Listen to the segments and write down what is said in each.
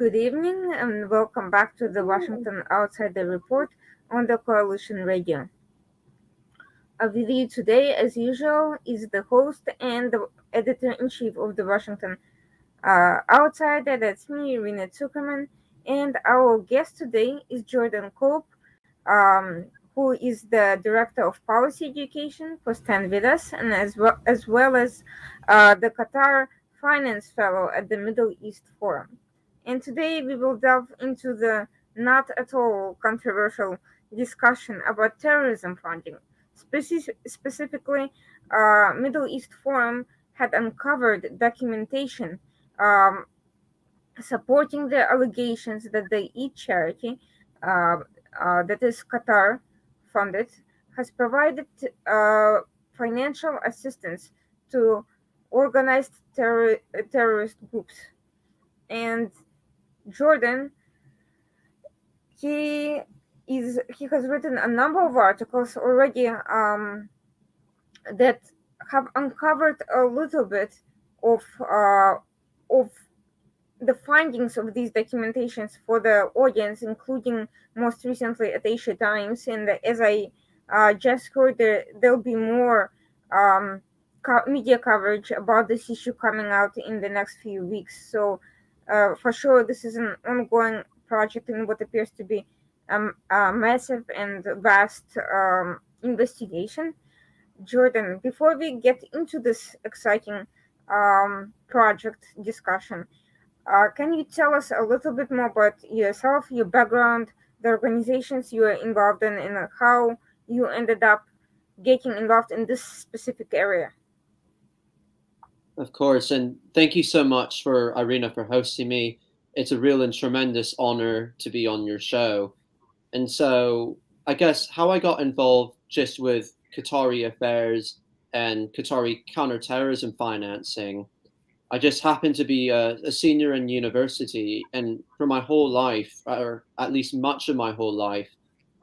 Good evening and welcome back to the Washington Outsider Report on the Coalition Radio. With you today, as usual, is the host and the editor-in-chief of the Washington Outsider, that's me, Irina Zuckerman, and our guest today is Jordan Cope, who is the Director of Policy Education for Stand With Us, and as well as the Qatar Finance Fellow at the Middle East Forum. And today we will delve into the not at all controversial discussion about terrorism funding. Specifically, Middle East Forum had uncovered documentation um, supporting the allegations that the Eid charity, uh, that is Qatar funded, has provided financial assistance to organized terrorist groups. And Jordan, he he has written a number of articles already that have uncovered a little bit of of the findings of these documentations for the audience, including most recently at Asia Times. And as I just heard, there'll be more media coverage about this issue coming out in the next few weeks. So, for sure, this is an ongoing project in what appears to be a massive and vast investigation. Jordan, before we get into this exciting project discussion, can you tell us a little bit more about yourself, your background, the organizations you are involved in, and how you ended up getting involved in this specific area? Of course, and thank you so much for Irina for hosting me. It's a real and tremendous honor to be on your show. And so I guess how I got involved just with Qatari affairs and Qatari counterterrorism financing, I just happened to be a senior in university, and for my whole life, or at least much of my whole life,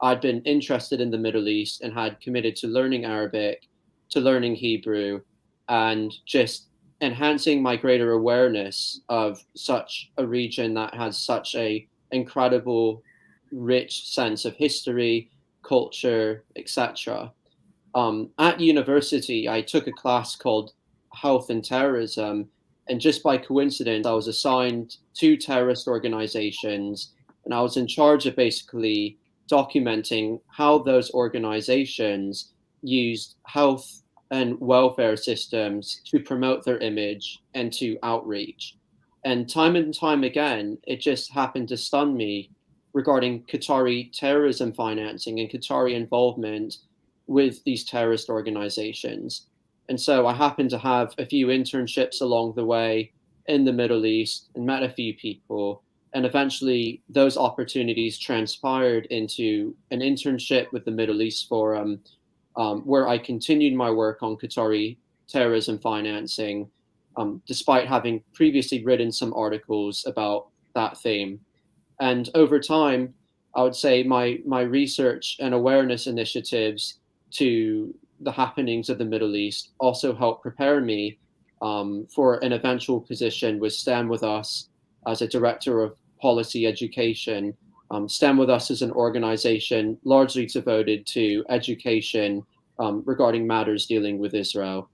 I'd been interested in the Middle East and had committed to learning Arabic, to learning Hebrew, and just enhancing my greater awareness of such a region that has such a incredible, rich sense of history, culture, etc. At university, I took a class called Health and Terrorism, and just by coincidence, I was assigned to terrorist organizations, and I was in charge of basically documenting how those organizations used health and welfare systems to promote their image and to outreach. And time again, it just happened to stun me regarding Qatari terrorism financing and Qatari involvement with these terrorist organizations. And so I happened to have a few internships along the way in the Middle East and met a few people. And eventually, those opportunities transpired into an internship with the Middle East Forum, where I continued my work on Qatari terrorism financing, despite having previously written some articles about that theme. And over time, I would say my research and awareness initiatives to the happenings of the Middle East also helped prepare me for an eventual position with Stand With Us as a director of policy education. Stand With Us is an organization largely devoted to education regarding matters dealing with Israel.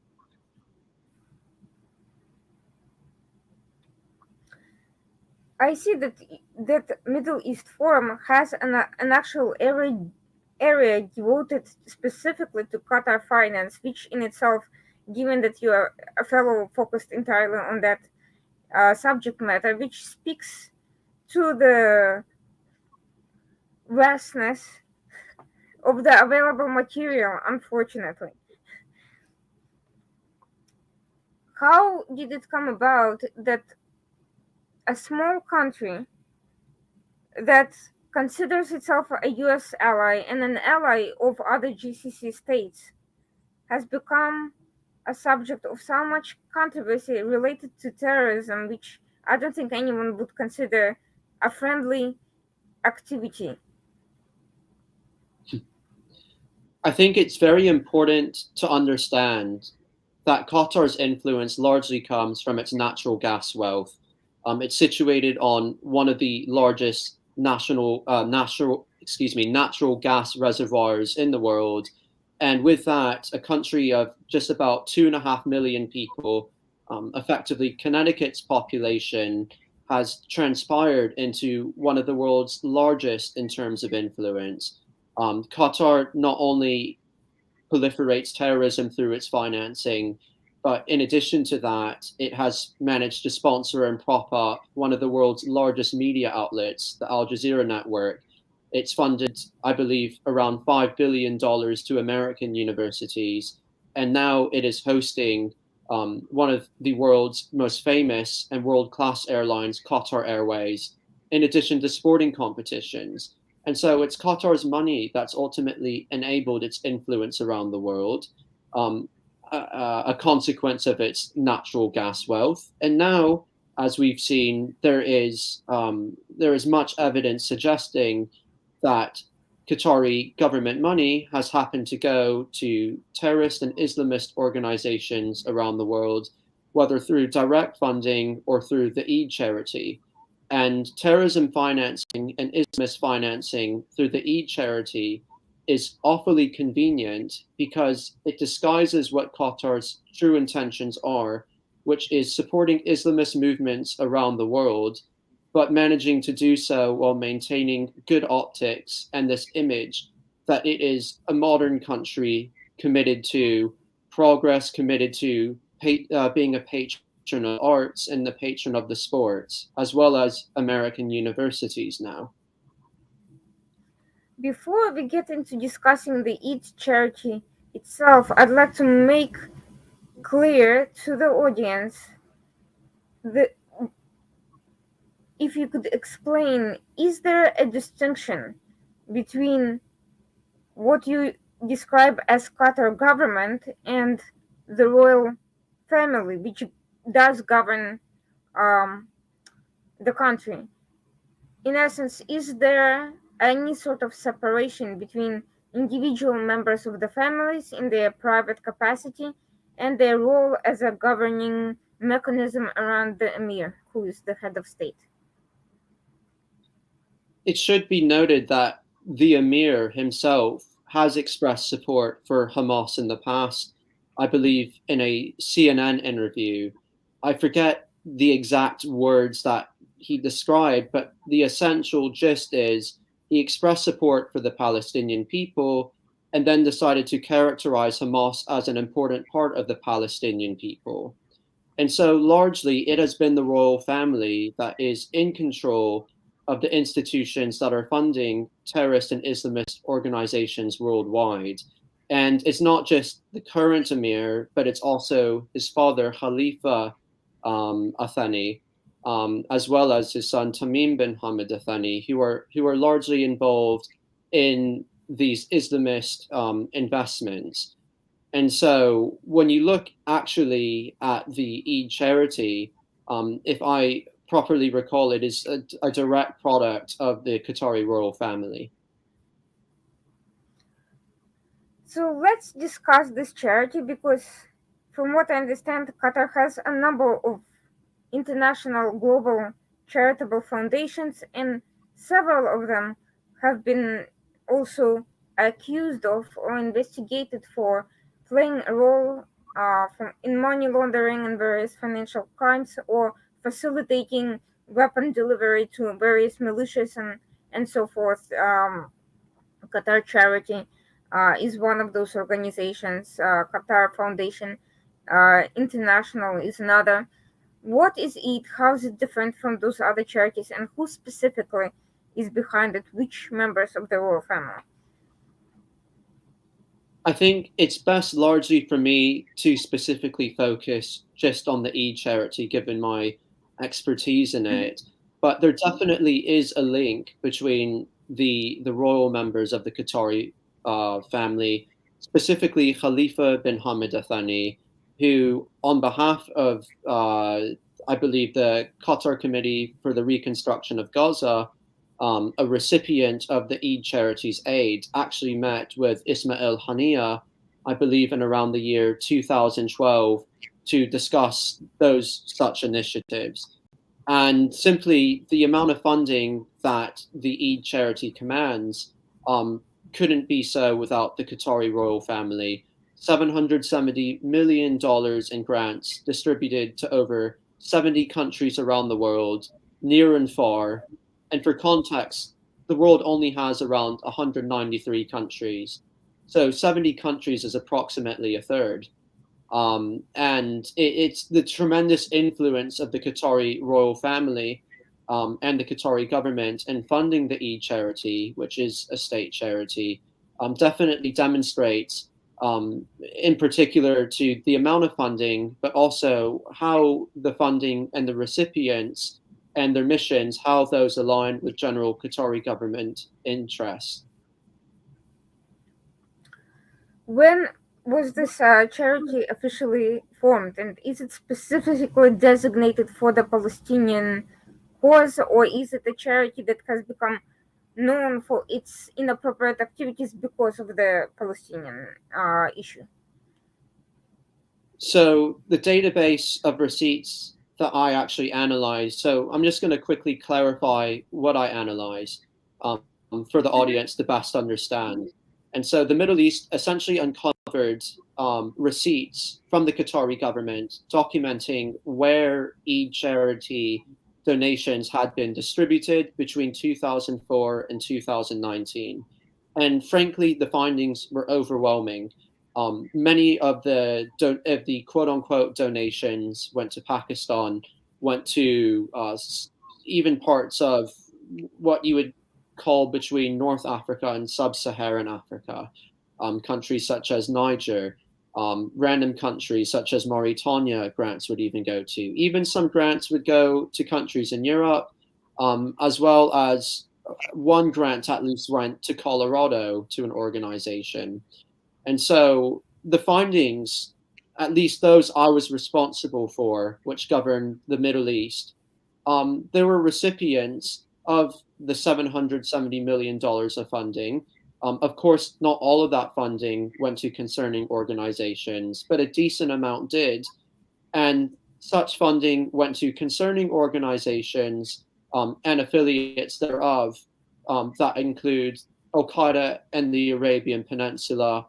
I see that Middle East Forum has an actual area devoted specifically to Qatar finance, which in itself, given that you are a fellow focused entirely on that subject matter, which speaks to the vastness of the available material, unfortunately. How did it come about that a small country that considers itself a US ally and an ally of other GCC states has become a subject of so much controversy related to terrorism, which I don't think anyone would consider a friendly activity? I think it's very important to understand that Qatar's influence largely comes from its natural gas wealth. It's situated on one of the largest natural gas reservoirs in the world. And with that, a country of just about 2.5 million people, effectively Connecticut's population has transpired into one of the world's largest in terms of influence. Qatar not only proliferates terrorism through its financing, but in addition to that, it has managed to sponsor and prop up one of the world's largest media outlets, the Al Jazeera network. It's funded, I believe, around $5 billion to American universities. And now it is hosting one of the world's most famous and world class airlines, Qatar Airways, in addition to sporting competitions. And so it's Qatar's money that's ultimately enabled its influence around the world, um, a consequence of its natural gas wealth. And now, as we've seen, there is much evidence suggesting that Qatari government money has happened to go to terrorist and Islamist organizations around the world, whether through direct funding or through the Eid charity. And terrorism financing and Islamist financing through the Eid charity is awfully convenient because it disguises what Qatar's true intentions are, which is supporting Islamist movements around the world, but managing to do so while maintaining good optics and this image that it is a modern country committed to progress, committed to being a patron of arts and the patron of the sports, as well as American universities now. Before we get into discussing the Eid charity itself, I'd like to make clear to the audience that if you could explain, is there a distinction between what you describe as Qatar government and the royal family, which does govern um, the country? In essence, is there any sort of separation between individual members of the families in their private capacity and their role as a governing mechanism around the emir, who is the head of state? It should be noted that the emir himself has expressed support for Hamas in the past. I believe in a CNN interview, I forget the exact words that he described, but the essential gist is he expressed support for the Palestinian people and then decided to characterize Hamas as an important part of the Palestinian people. And so largely it has been the royal family that is in control of the institutions that are funding terrorist and Islamist organizations worldwide. And it's not just the current emir, but it's also his father, Khalifa Athani, as well as his son Tamim bin Hamad Athani, who are largely involved in these Islamist investments. And so when you look actually at the Eid charity, if I properly recall, it is a direct product of the Qatari royal family. So let's discuss this charity because, from what I understand, Qatar has a number of international global charitable foundations, and several of them have been also accused of or investigated for playing a role in money laundering and various financial crimes or facilitating weapon delivery to various militias and so forth. Qatar Charity is one of those organizations. Qatar Foundation International is another. What is it? How is it different from those other charities? And who specifically is behind it? Which members of the royal family? I think it's best largely for me to specifically focus just on the Eid charity, given my expertise in it. But there definitely is a link between the royal members of the Qatari family, specifically Khalifa bin Hamad Athani, who, on behalf of, I believe, the Qatar Committee for the Reconstruction of Gaza, a recipient of the Eid Charities Aid, actually met with Ismail Hania, I believe, in around the year 2012 to discuss those such initiatives. And simply the amount of funding that the Eid charity commands couldn't be so without the Qatari royal family. $770 million in grants distributed to over 70 countries around the world, near and far. And for context, the world only has around 193 countries. So 70 countries is approximately a third. And it's the tremendous influence of the Qatari royal family and the Qatari government in funding the Eid charity, which is a state charity, definitely demonstrates, in particular, to the amount of funding, but also how the funding and the recipients and their missions, how those align with general Qatari government interests. When was this charity officially formed, and is it specifically designated for the Palestinian cause, or is it a charity that has become known for its inappropriate activities because of the Palestinian issue? So the database of receipts that I actually analyzed, so I'm just going to quickly clarify what I analyzed for the Mhm. audience to best understand. And so the Middle East essentially uncovered receipts from the Qatari government documenting where Eid charity donations had been distributed between 2004 and 2019. And frankly, the findings were overwhelming. Many of the quote unquote donations went to Pakistan, went to even parts of what you would call between North Africa and Sub-Saharan Africa, countries such as Niger, random countries such as Mauritania, grants would even go to. Even some grants would go to countries in Europe, as well as one grant at least went to Colorado to an organization. And so the findings, at least those I was responsible for, which govern the Middle East, there were recipients of the $770 million of funding. Of course, not all of that funding went to concerning organizations, but a decent amount did. And such funding went to concerning organizations and affiliates thereof that include Al Qaeda and the Arabian Peninsula,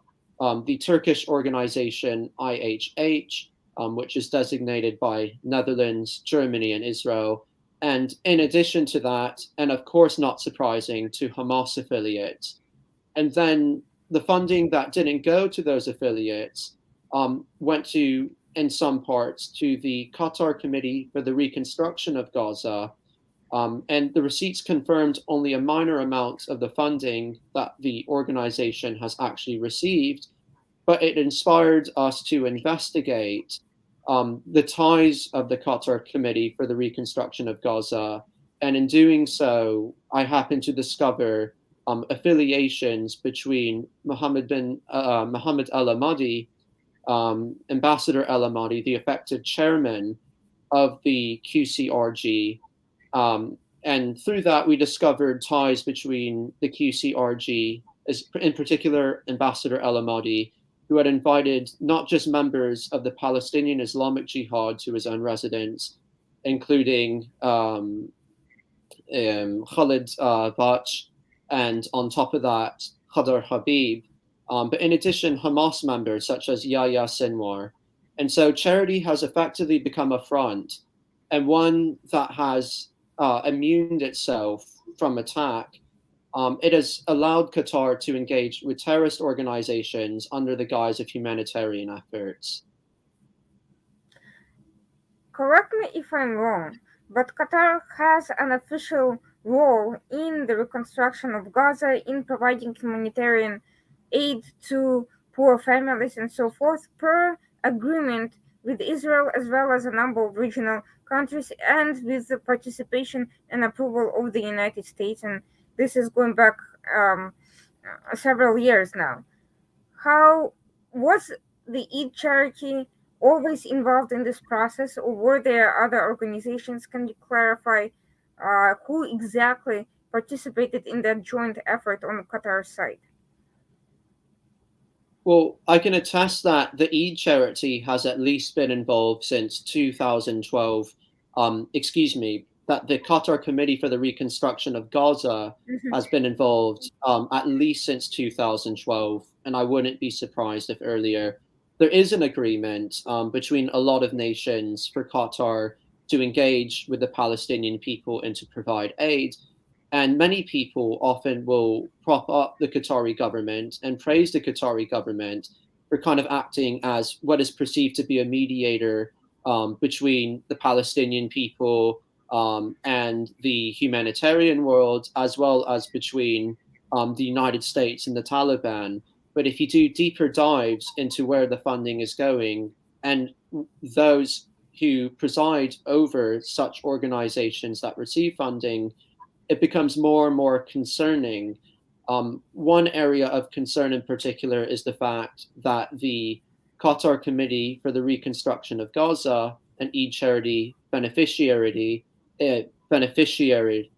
the Turkish organization IHH, which is designated by Netherlands, Germany, and Israel. And in addition to that, and of course not surprising, to Hamas affiliates. And then the funding that didn't go to those affiliates went to, in some parts, to the Qatar Committee for the Reconstruction of Gaza. And the receipts confirmed only a minor amount of the funding that the organization has actually received, but it inspired us to investigate the ties of the Qatar Committee for the Reconstruction of Gaza. And in doing so, I happened to discover affiliations between Mohammed Al Ahmadi, Ambassador Al Ahmadi, the effective chairman of the QCRG. And through that, we discovered ties between the QCRG, as in particular Ambassador Al Ahmadi, who had invited not just members of the Palestinian Islamic Jihad to his own residence, including Khalid Bach, and on top of that, Khadr Habib, but in addition, Hamas members such as Yahya Sinwar. And so charity has effectively become a front, and one that has immuned itself from attack. It has allowed Qatar to engage with terrorist organizations under the guise of humanitarian efforts. Correct me if I'm wrong, but Qatar has an official role in the reconstruction of Gaza, in providing humanitarian aid to poor families and so forth, per agreement with Israel as well as a number of regional countries, and with the participation and approval of the United States. And this is going back um, several years now. How was the Eid charity always involved in this process, or were there other organizations? Can you clarify who exactly participated in that joint effort on Qatar's side? Well, I can attest that the Eid charity has at least been involved since 2012. Excuse me, that the Qatar Committee for the Reconstruction of Gaza Mhm. has been involved at least since 2012, and I wouldn't be surprised if earlier. There is an agreement between a lot of nations for Qatar to engage with the Palestinian people and to provide aid. And many people often will prop up the Qatari government and praise the Qatari government for kind of acting as what is perceived to be a mediator between the Palestinian people and the humanitarian world, as well as between the United States and the Taliban. But if you do deeper dives into where the funding is going, and those who preside over such organizations that receive funding, it becomes more and more concerning. One area of concern in particular is the fact that the Qatar Committee for the Reconstruction of Gaza, an Eid charity beneficiary, beneficiary,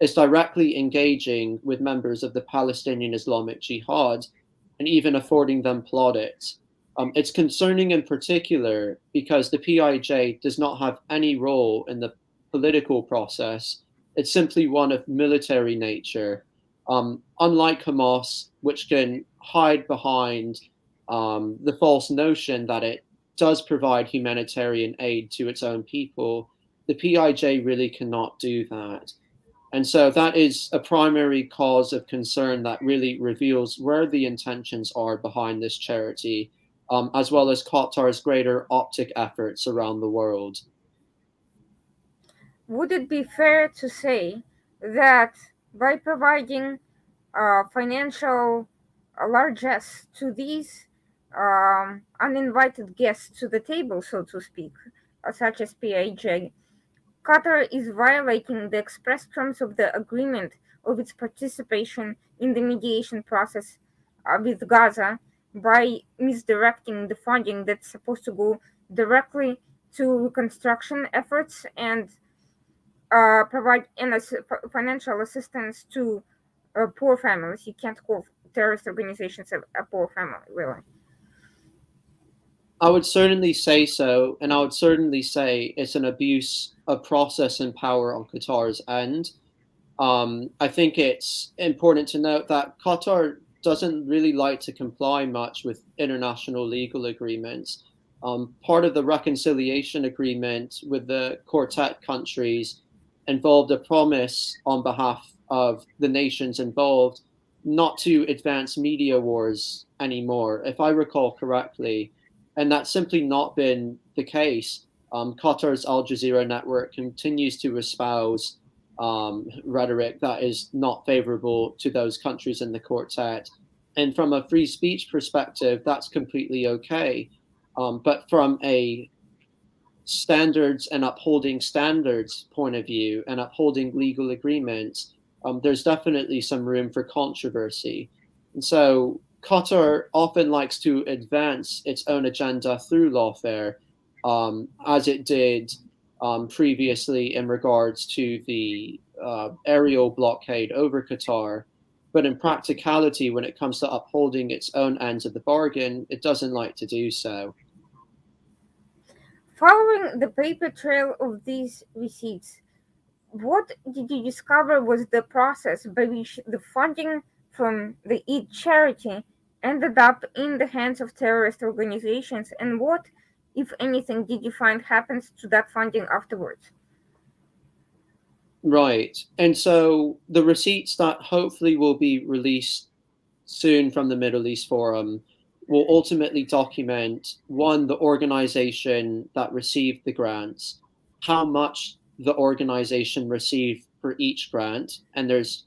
is directly engaging with members of the Palestinian Islamic Jihad and even affording them plaudits. It's concerning in particular because the PIJ does not have any role in the political process. It's simply one of military nature. Unlike Hamas, which can hide behind the false notion that it does provide humanitarian aid to its own people, the PIJ really cannot do that. And so that is a primary cause of concern that really reveals where the intentions are behind this charity, as well as Qatar's greater optic efforts around the world. Would it be fair to say that by providing financial largesse to these uninvited guests to the table, so to speak, such as PIJ, Qatar is violating the express terms of the agreement of its participation in the mediation process with Gaza by misdirecting the funding that's supposed to go directly to reconstruction efforts and provide financial assistance to poor families. You can't call terrorist organizations a poor family, really. I would certainly say so, and I would certainly say it's an abuse of process and power on Qatar's end. I think it's important to note that Qatar doesn't really like to comply much with international legal agreements. Part of the reconciliation agreement with the quartet countries involved a promise on behalf of the nations involved not to advance media wars anymore, if I recall correctly. And that's simply not been the case. Qatar's Al Jazeera network continues to espouse rhetoric that is not favorable to those countries in the quartet. And from a free speech perspective, that's completely okay. But from a standards and upholding standards point of view and upholding legal agreements, there's definitely some room for controversy. And so Qatar often likes to advance its own agenda through lawfare, as it did previously in regards to the aerial blockade over Qatar. But in practicality, when it comes to upholding its own ends of the bargain, it doesn't like to do so. Following the paper trail of these receipts, what did you discover was the process by which the funding from the Eid charity ended up in the hands of terrorist organizations, and what, if anything, did you find happens to that funding afterwards? Right. And so the receipts that hopefully will be released soon from the Middle East Forum will ultimately document one, the organization that received the grants, how much the organization received for each grant, and there's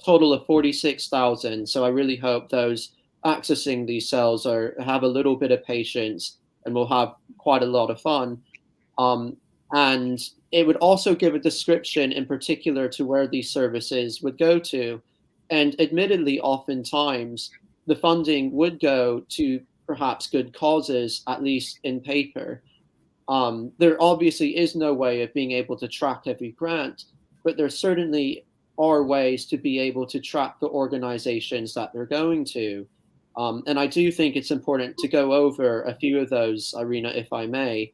a total of 46,000. So I really hope those accessing these cells are have a little bit of patience and will have quite a lot of fun. Um, and it would also give a description in particular to where these services would go to. And admittedly, oftentimes the funding would go to perhaps good causes, at least in paper. There obviously is no way of being able to track every grant, but there certainly are ways to be able to track the organizations that they're going to. And I do think it's important to go over a few of those, Irina, if I may.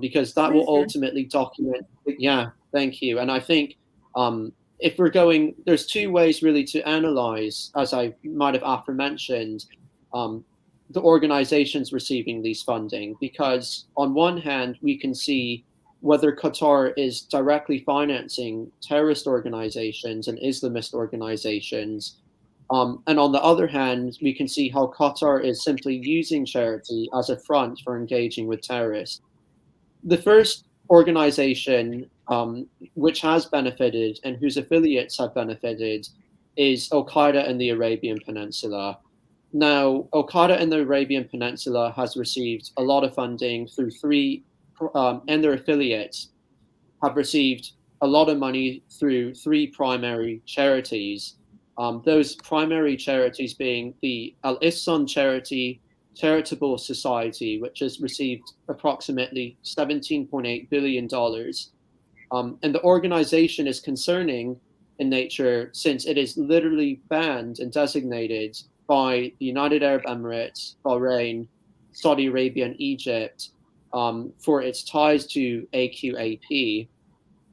because that will Please do. ultimately document. Yeah, thank you. And I think if we're going, there's two ways really to analyze, as I might have aforementioned, um, the organizations receiving these funding, because on one hand, we can see whether Qatar is directly financing terrorist organizations and Islamist organizations. And on the other hand, we can see how Qatar is simply using charity as a front for engaging with terrorists. The first organization which has benefited and whose affiliates have benefited is Al Qaeda in the Arabian Peninsula. Now, Al Qaeda in the Arabian Peninsula has received a lot of funding through and their affiliates have received a lot of money through three primary charities. Those primary charities being the Al Ihsan Charitable Society, which has received approximately $17.8 billion. And the organization is concerning in nature since it is literally banned and designated by the United Arab Emirates, Bahrain, Saudi Arabia, and Egypt for its ties to AQAP.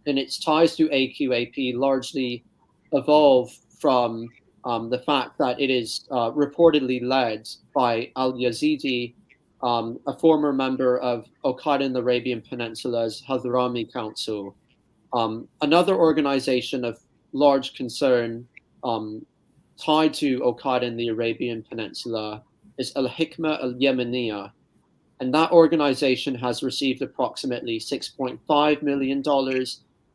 And its ties to AQAP largely evolve from the fact that it is reportedly led by Al Yazidi, a former member of Al Qaeda in the Arabian Peninsula's Hadrami Council. Another organization of large concern tied to Al Qaeda in the Arabian Peninsula is Al Hikmah Al Yemeniya, and that organization has received approximately $6.5 million.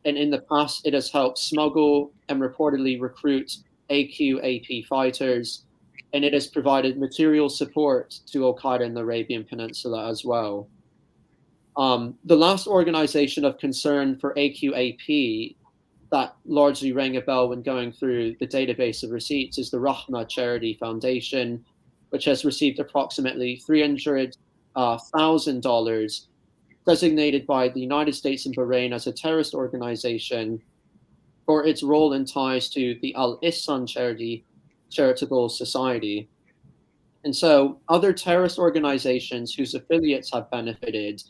And in the past, it has helped smuggle and reportedly recruit AQAP fighters, and it has provided material support to Al Qaeda in the Arabian Peninsula as well. The last organization of concern for AQAP that largely rang a bell when going through the database of receipts is the Rahma Charity Foundation, which has received approximately $300,000 designated by the United States and Bahrain as a terrorist organization for its role and ties to the Al Ihsan Charitable Society. And so other terrorist organizations whose affiliates have benefited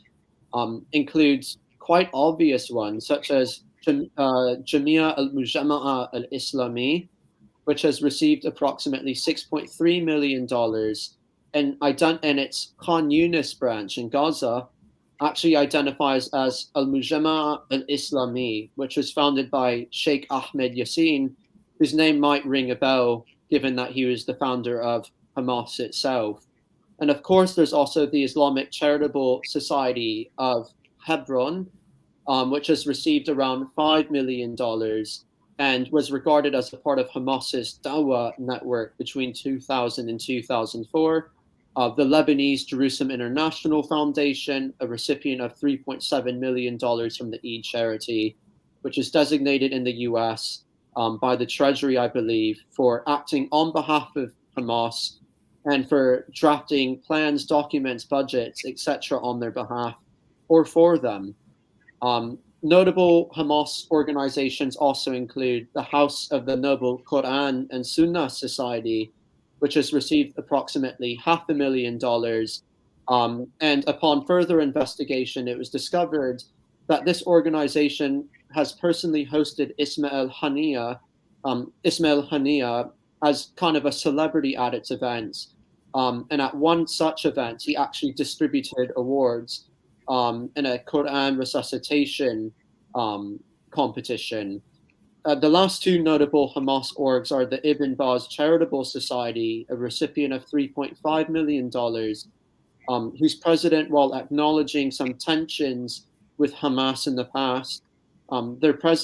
includes quite obvious ones, such as Jamia al-Mujama'a al-Islami, which has received approximately $6.3 million, and its Khan Yunis branch in Gaza actually identifies as Al-Mujama'a al-Islami, which was founded by Sheikh Ahmed Yassin, whose name might ring a bell, given that he was the founder of Hamas itself. And of course, there's also the Islamic Charitable Society of Hebron, which has received around $5 million and was regarded as a part of Hamas's Dawah network between 2000 and 2004. The Lebanese Jerusalem International Foundation, a recipient of $3.7 million from the Eid charity, which is designated in the US by the Treasury, I believe, for acting on behalf of Hamas and for drafting plans, documents, budgets, etc. on their behalf or for them. Notable Hamas organizations also include the House of the Noble Quran and Sunnah Society, which has received approximately $500,000. And upon further investigation, it was discovered that this organization has personally hosted Ismail Haniya as kind of a celebrity at its events. And at one such event, he actually distributed awards in a Quran recitation competition. The last two notable Hamas orgs are the Ibn Baz Charitable Society, a recipient of $3.5 million, whose president, while acknowledging some tensions with Hamas in the past,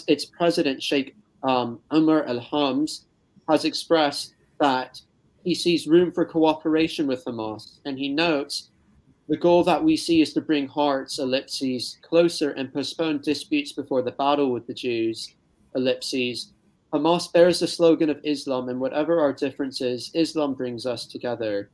its president, Sheikh Umar al-Hams, has expressed that he sees room for cooperation with Hamas, and he notes, the goal that we see is to bring hearts, ellipses, closer and postpone disputes before the battle with the Jews, ellipses. Hamas bears the slogan of Islam, and whatever our differences, Islam brings us together.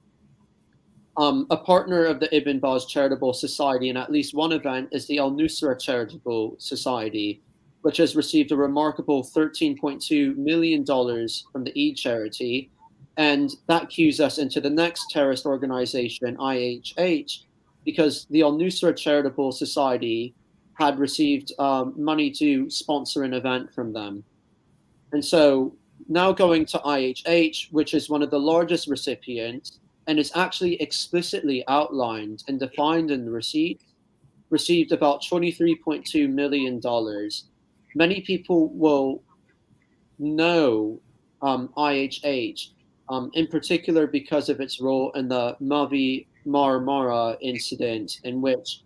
A partner of the Ibn Baz Charitable Society in at least one event is the Al-Nusra Charitable Society, which has received a remarkable $13.2 million from the Eid charity. And that cues us into the next terrorist organization, IHH, because the Al Nusra Charitable Society had received money to sponsor an event from them. And so now going to IHH, which is one of the largest recipients and is actually explicitly outlined and defined in the receipt, received about $23.2 million. Many people will know IHH, in particular because of its role in the Mavi Marmara incident, in which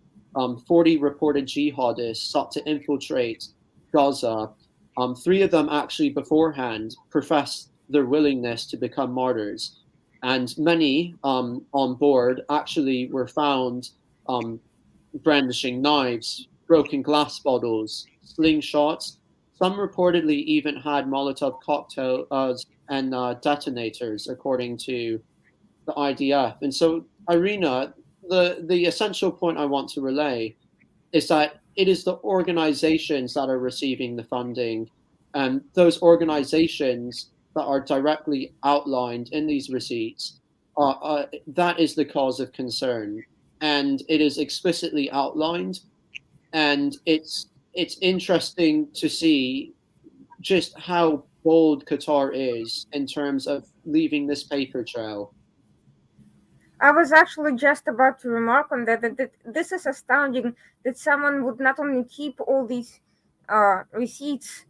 40 reported jihadists sought to infiltrate Gaza. Three of them actually beforehand professed their willingness to become martyrs, and many on board actually were found brandishing knives, broken glass bottles, slingshots. Some reportedly even had Molotov cocktails and detonators, according to the IDF. And so, Irina, the essential point I want to relay is that it is the organizations that are receiving the funding, and those organizations that are directly outlined in these receipts, that is the cause of concern. And it is explicitly outlined, and it's interesting to see just how bold Qatar is in terms of leaving this paper trail. I was actually just about to remark on that this is astounding that someone would not only keep all these receipts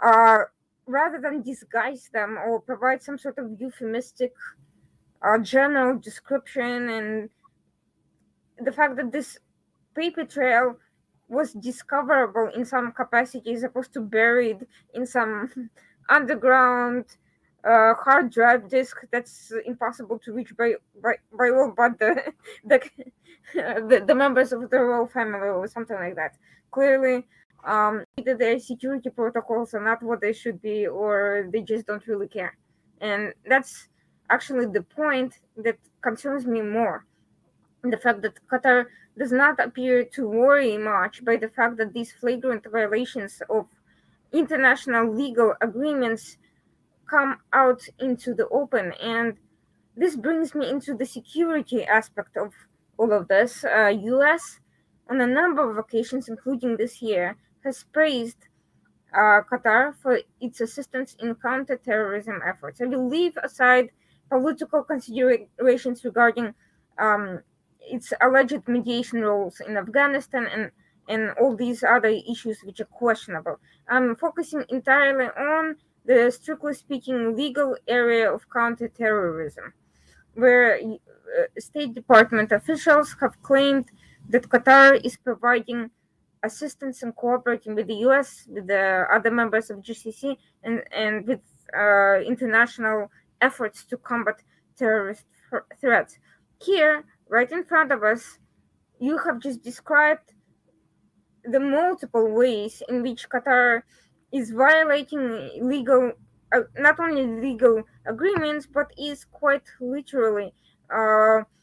uh, rather than disguise them or provide some sort of euphemistic general description, and the fact that this paper trail was discoverable in some capacity as opposed to buried in some underground hard drive disk that's impossible to reach by all but the, the members of the royal family or something like that. Clearly, either their security protocols are not what they should be, or they just don't really care. And that's actually the point that concerns me more, the fact that Qatar does not appear to worry much by the fact that these flagrant violations of international legal agreements come out into the open. And this brings me into the security aspect of all of this. US, on a number of occasions, including this year, has praised Qatar for its assistance in counter-terrorism efforts. I will leave aside political considerations regarding um, its alleged mediation roles in Afghanistan and all these other issues which are questionable. I'm focusing entirely on the strictly speaking legal area of counterterrorism, where State Department officials have claimed that Qatar is providing assistance and cooperating with the US, with the other members of GCC, and with international efforts to combat terrorist threats. Here, right in front of us, you have just described the multiple ways in which Qatar is violating legal, not only legal agreements, but is quite literally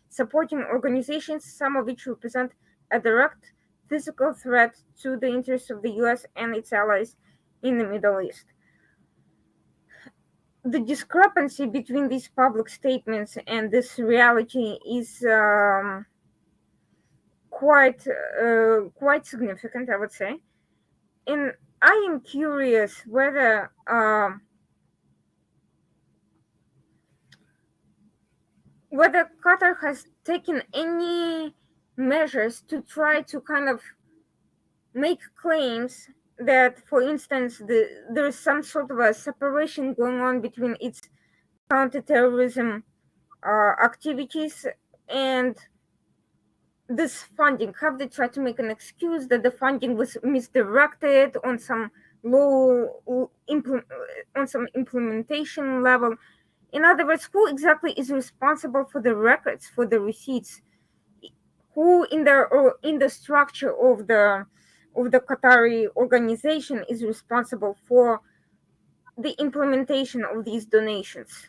supporting organizations, some of which represent a direct physical threat to the interests of the US and its allies in the Middle East. The discrepancy between these public statements and this reality is quite significant, I would say. And I am curious whether Qatar has taken any measures to try to kind of make claims that, for instance, there is some sort of a separation going on between its counterterrorism activities and this funding. Have they tried to make an excuse that the funding was misdirected on some on some implementation level? In other words, who exactly is responsible for the records, for the receipts? Who in the structure of the Qatari organization is responsible for the implementation of these donations?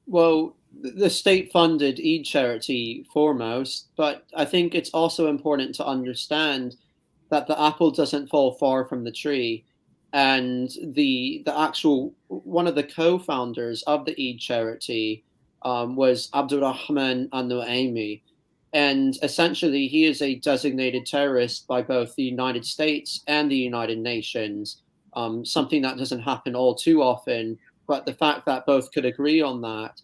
Well, the state funded Eid charity foremost, but I think it's also important to understand that the apple doesn't fall far from the tree. And the actual one of the co-founders of the Eid charity was Abdurrahman al-Nuaimi. And essentially, he is a designated terrorist by both the United States and the United Nations, something that doesn't happen all too often. But the fact that both could agree on that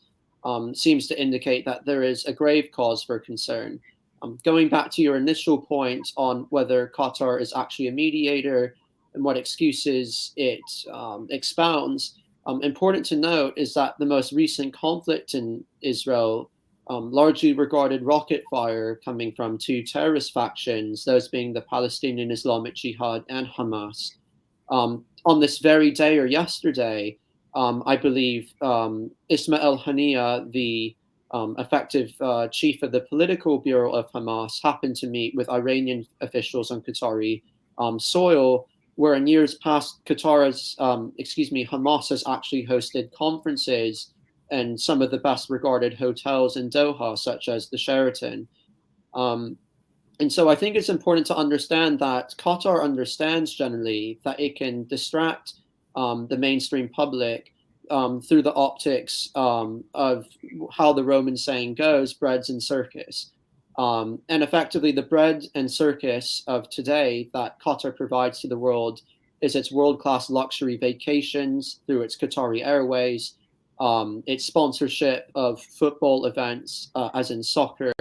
seems to indicate that there is a grave cause for concern. Going back to your initial point on whether Qatar is actually a mediator and what excuses it expounds, important to note is that the most recent conflict in Israel largely regarded rocket fire coming from two terrorist factions, those being the Palestinian Islamic Jihad and Hamas. On this very day or yesterday, I believe Ismail Haniyeh, the effective chief of the political bureau of Hamas, happened to meet with Iranian officials on Qatari soil, where in years past, Hamas has actually hosted conferences in some of the best regarded hotels in Doha, such as the Sheraton. And so I think it's important to understand that Qatar understands generally that it can distract the mainstream public through the optics of how the Roman saying goes, breads and circus. And effectively, the bread and circus of today that Qatar provides to the world is its world-class luxury vacations through its Qatari Airways, its sponsorship of football events, as in soccer,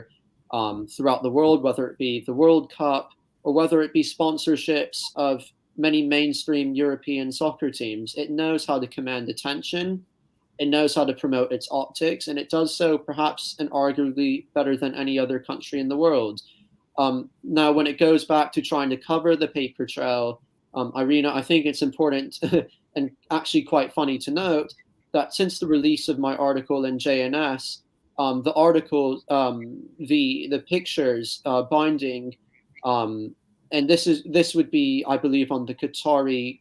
throughout the world, whether it be the World Cup or whether it be sponsorships of many mainstream European soccer teams. It knows how to command attention. It knows how to promote its optics, and it does so perhaps and arguably better than any other country in the world. Now, when it goes back to trying to cover the paper trail, Irina, I think it's important and actually quite funny to note that since the release of my article in JNS, the article, the pictures binding, and this would be, I believe, on the Qatari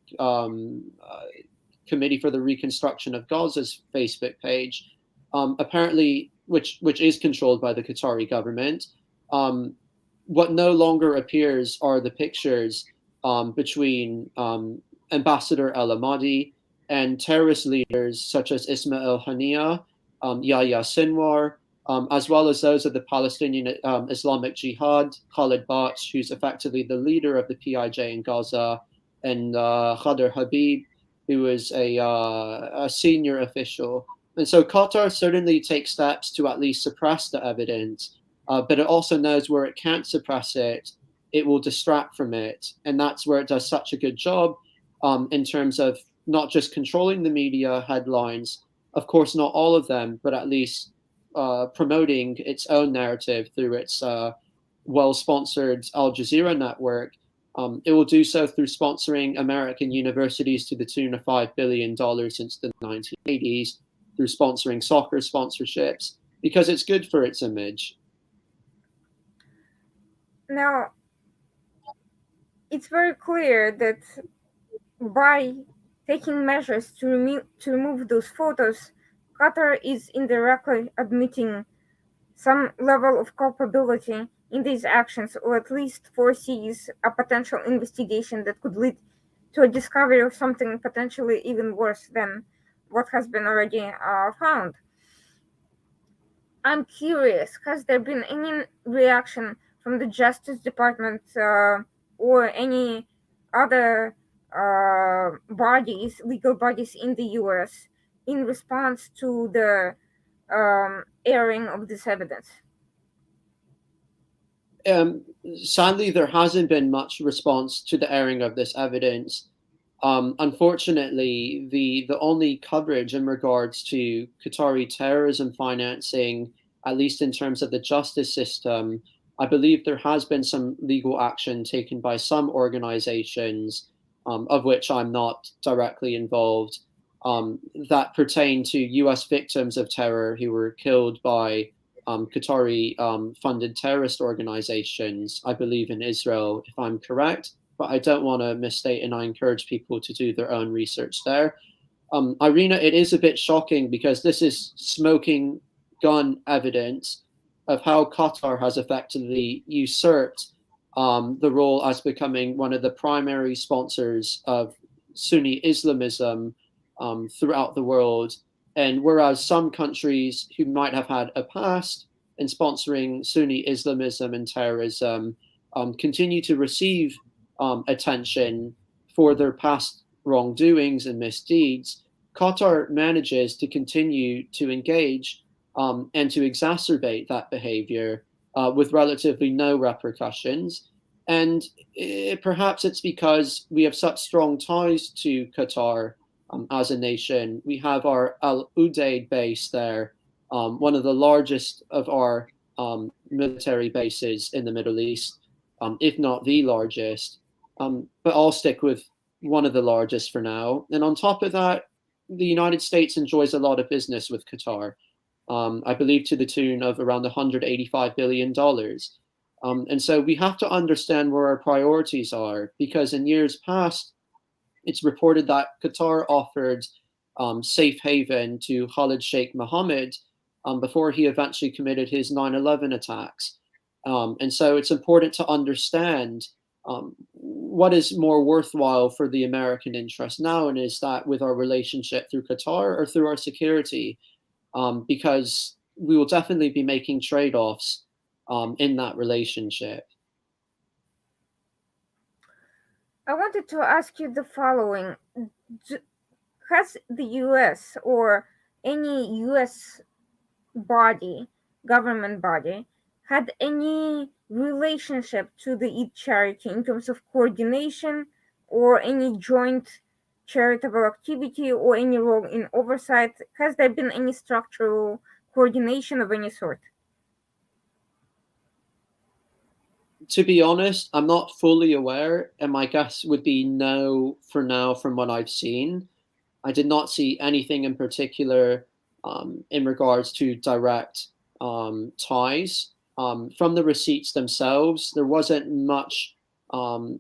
Committee for the Reconstruction of Gaza's Facebook page, apparently, which is controlled by the Qatari government. What no longer appears are the pictures between Ambassador El Ahmadi and terrorist leaders such as Ismail Haniyeh, Yahya Sinwar, as well as those of the Palestinian Islamic Jihad, Khalid Baksh, who's effectively the leader of the PIJ in Gaza, and Khadr Habib, who is a senior official. And so Qatar certainly takes steps to at least suppress the evidence, but it also knows where it can't suppress it, it will distract from it. And that's where it does such a good job in terms of not just controlling the media headlines, of course, not all of them, but at least promoting its own narrative through its well-sponsored Al Jazeera network. It will do so through sponsoring American universities to the tune of $5 billion since the 1980s, through sponsoring soccer sponsorships, because it's good for its image. Now, it's very clear that by taking measures to remove those photos, Qatar is indirectly admitting some level of culpability in these actions, or at least foresees a potential investigation that could lead to a discovery of something potentially even worse than what has been already found. I'm curious, has there been any reaction from the Justice Department or any other legal bodies in the US, in response to the airing of this evidence? Sadly, there hasn't been much response to the airing of this evidence. Unfortunately, the only coverage in regards to Qatari terrorism financing, at least in terms of the justice system, I believe there has been some legal action taken by some organizations, of which I'm not directly involved, that pertain to US victims of terror who were killed by Qatari funded terrorist organizations, I believe in Israel, if I'm correct, but I don't want to misstate, and I encourage people to do their own research there. Irina, it is a bit shocking because this is smoking gun evidence of how Qatar has effectively usurped the role as becoming one of the primary sponsors of Sunni Islamism throughout the world. And whereas some countries who might have had a past in sponsoring Sunni Islamism and terrorism continue to receive attention for their past wrongdoings and misdeeds, Qatar manages to continue to engage and to exacerbate that behavior with relatively no repercussions. And perhaps it's because we have such strong ties to Qatar as a nation. We have our Al Udeid base there, one of the largest of our military bases in the Middle East, if not the largest. But I'll stick with one of the largest for now. And on top of that, the United States enjoys a lot of business with Qatar. I believe to the tune of around $185 billion. And so we have to understand where our priorities are, because in years past, it's reported that Qatar offered safe haven to Khalid Sheikh Mohammed before he eventually committed his 9/11 attacks. And so it's important to understand what is more worthwhile for the American interest now, and is that with our relationship through Qatar or through our security, because we will definitely be making trade-offs in that relationship. I wanted to ask you the following. Has the US or any US body, government body, had any relationship to the Eid charity in terms of coordination or any joint charitable activity or any role in oversight? Has there been any structural coordination of any sort? To be honest, I'm not fully aware, and my guess would be no for now from what I've seen. I did not see anything in particular in regards to direct ties. From the receipts themselves, there wasn't much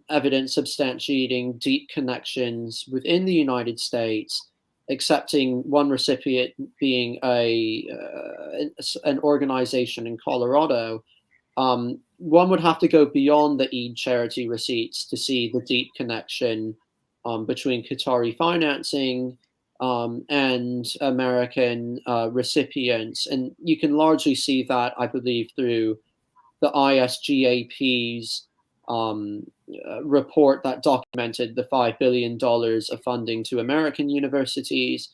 evidence substantiating deep connections within the United States, excepting one recipient being an organization in Colorado. One would have to go beyond the Eid charity receipts to see the deep connection between Qatari financing and American recipients. And you can largely see that, I believe, through the ISGAP's report that documented the $5 billion of funding to American universities.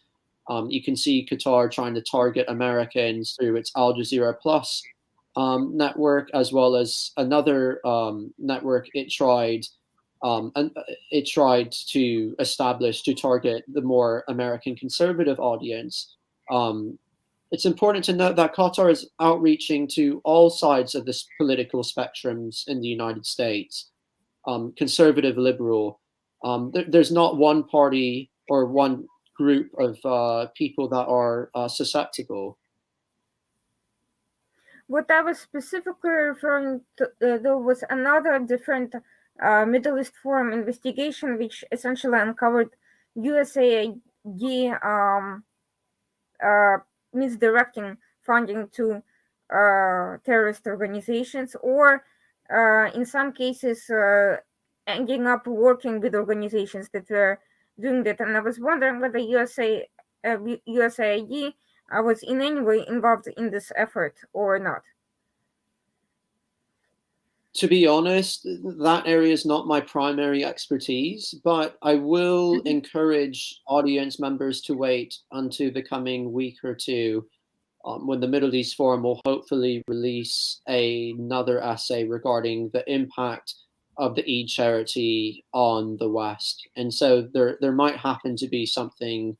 You can see Qatar trying to target Americans through its Al Jazeera Plus network, as well as another network it tried to establish to target the more American conservative audience. It's important to note that Qatar is outreaching to all sides of the political spectrums in the United States, conservative, liberal. There's not one party or one group of people that are susceptible. What I was specifically referring to, though, was another different Middle East Forum investigation, which essentially uncovered USAID misdirecting funding to terrorist organizations, or in some cases, ending up working with organizations that were doing that. And I was wondering whether USAID was in any way involved in this effort or not. To be honest, that area is not my primary expertise, but I will encourage audience members to wait until the coming week or two when the Middle East Forum will hopefully release another essay regarding the impact of the Eid charity on the West. And so there might happen to be something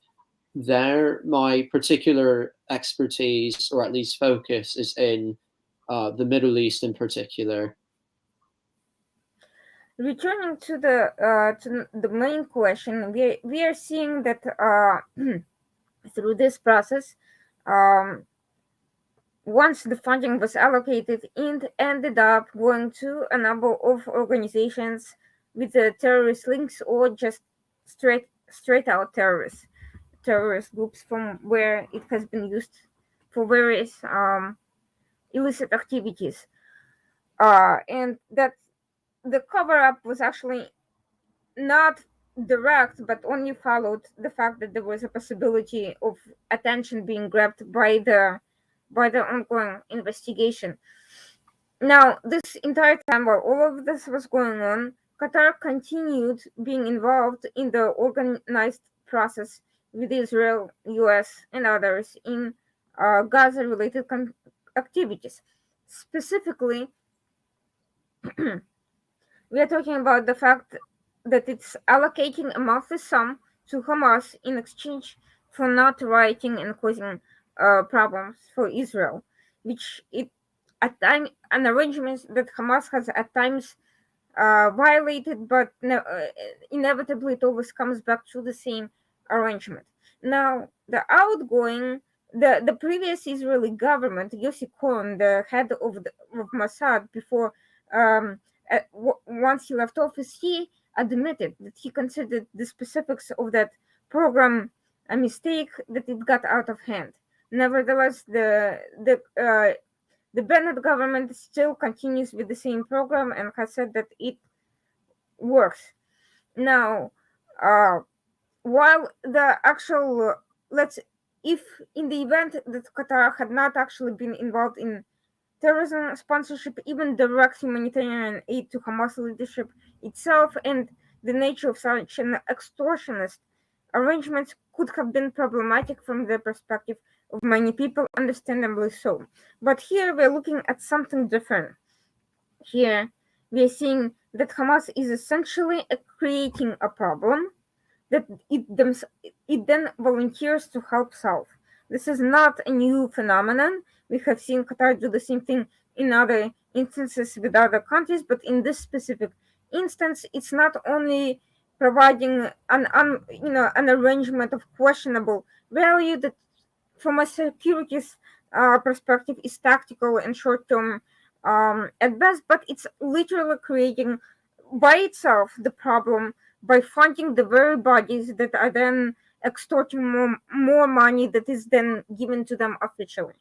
there. My particular expertise, or at least focus, is in the Middle East in particular. Returning to the main question, we are seeing that through this process, once the funding was allocated, it ended up going to a number of organizations with the terrorist links, or just straight out terrorist groups, from where it has been used for various illicit activities, and that the cover up was actually not direct, but only followed the fact that there was a possibility of attention being grabbed by the ongoing investigation. Now, this entire time while all of this was going on, Qatar continued being involved in the organized process with Israel, US, and others in Gaza related activities. Specifically, we are talking about the fact that it's allocating a monthly sum to Hamas in exchange for not rioting and causing problems for Israel, which it at time an arrangement that Hamas has at times violated, but inevitably it always comes back to the same arrangement. Now, the previous Israeli government, Yossi Cohen, the head of Mossad, before once he left office, he admitted that he considered the specifics of that program a mistake, that it got out of hand. Nevertheless, the Bennett government still continues with the same program and has said that it works. Now, uh, while the actual, let's, if in the event that Qatar had not actually been involved in terrorism sponsorship, even direct humanitarian aid to Hamas leadership itself, and the nature of such an extortionist arrangements could have been problematic from the perspective of many people, understandably so. But here we're looking at something different. Here we're seeing that Hamas is essentially creating a problem that it then volunteers to help solve. This is not a new phenomenon. We have seen Qatar do the same thing in other instances with other countries, but in this specific instance, it's not only providing an arrangement of questionable value that, from a security perspective, is tactical and short term at best, but it's literally creating by itself the problem by funding the very bodies that are then extorting more money that is then given to them officially.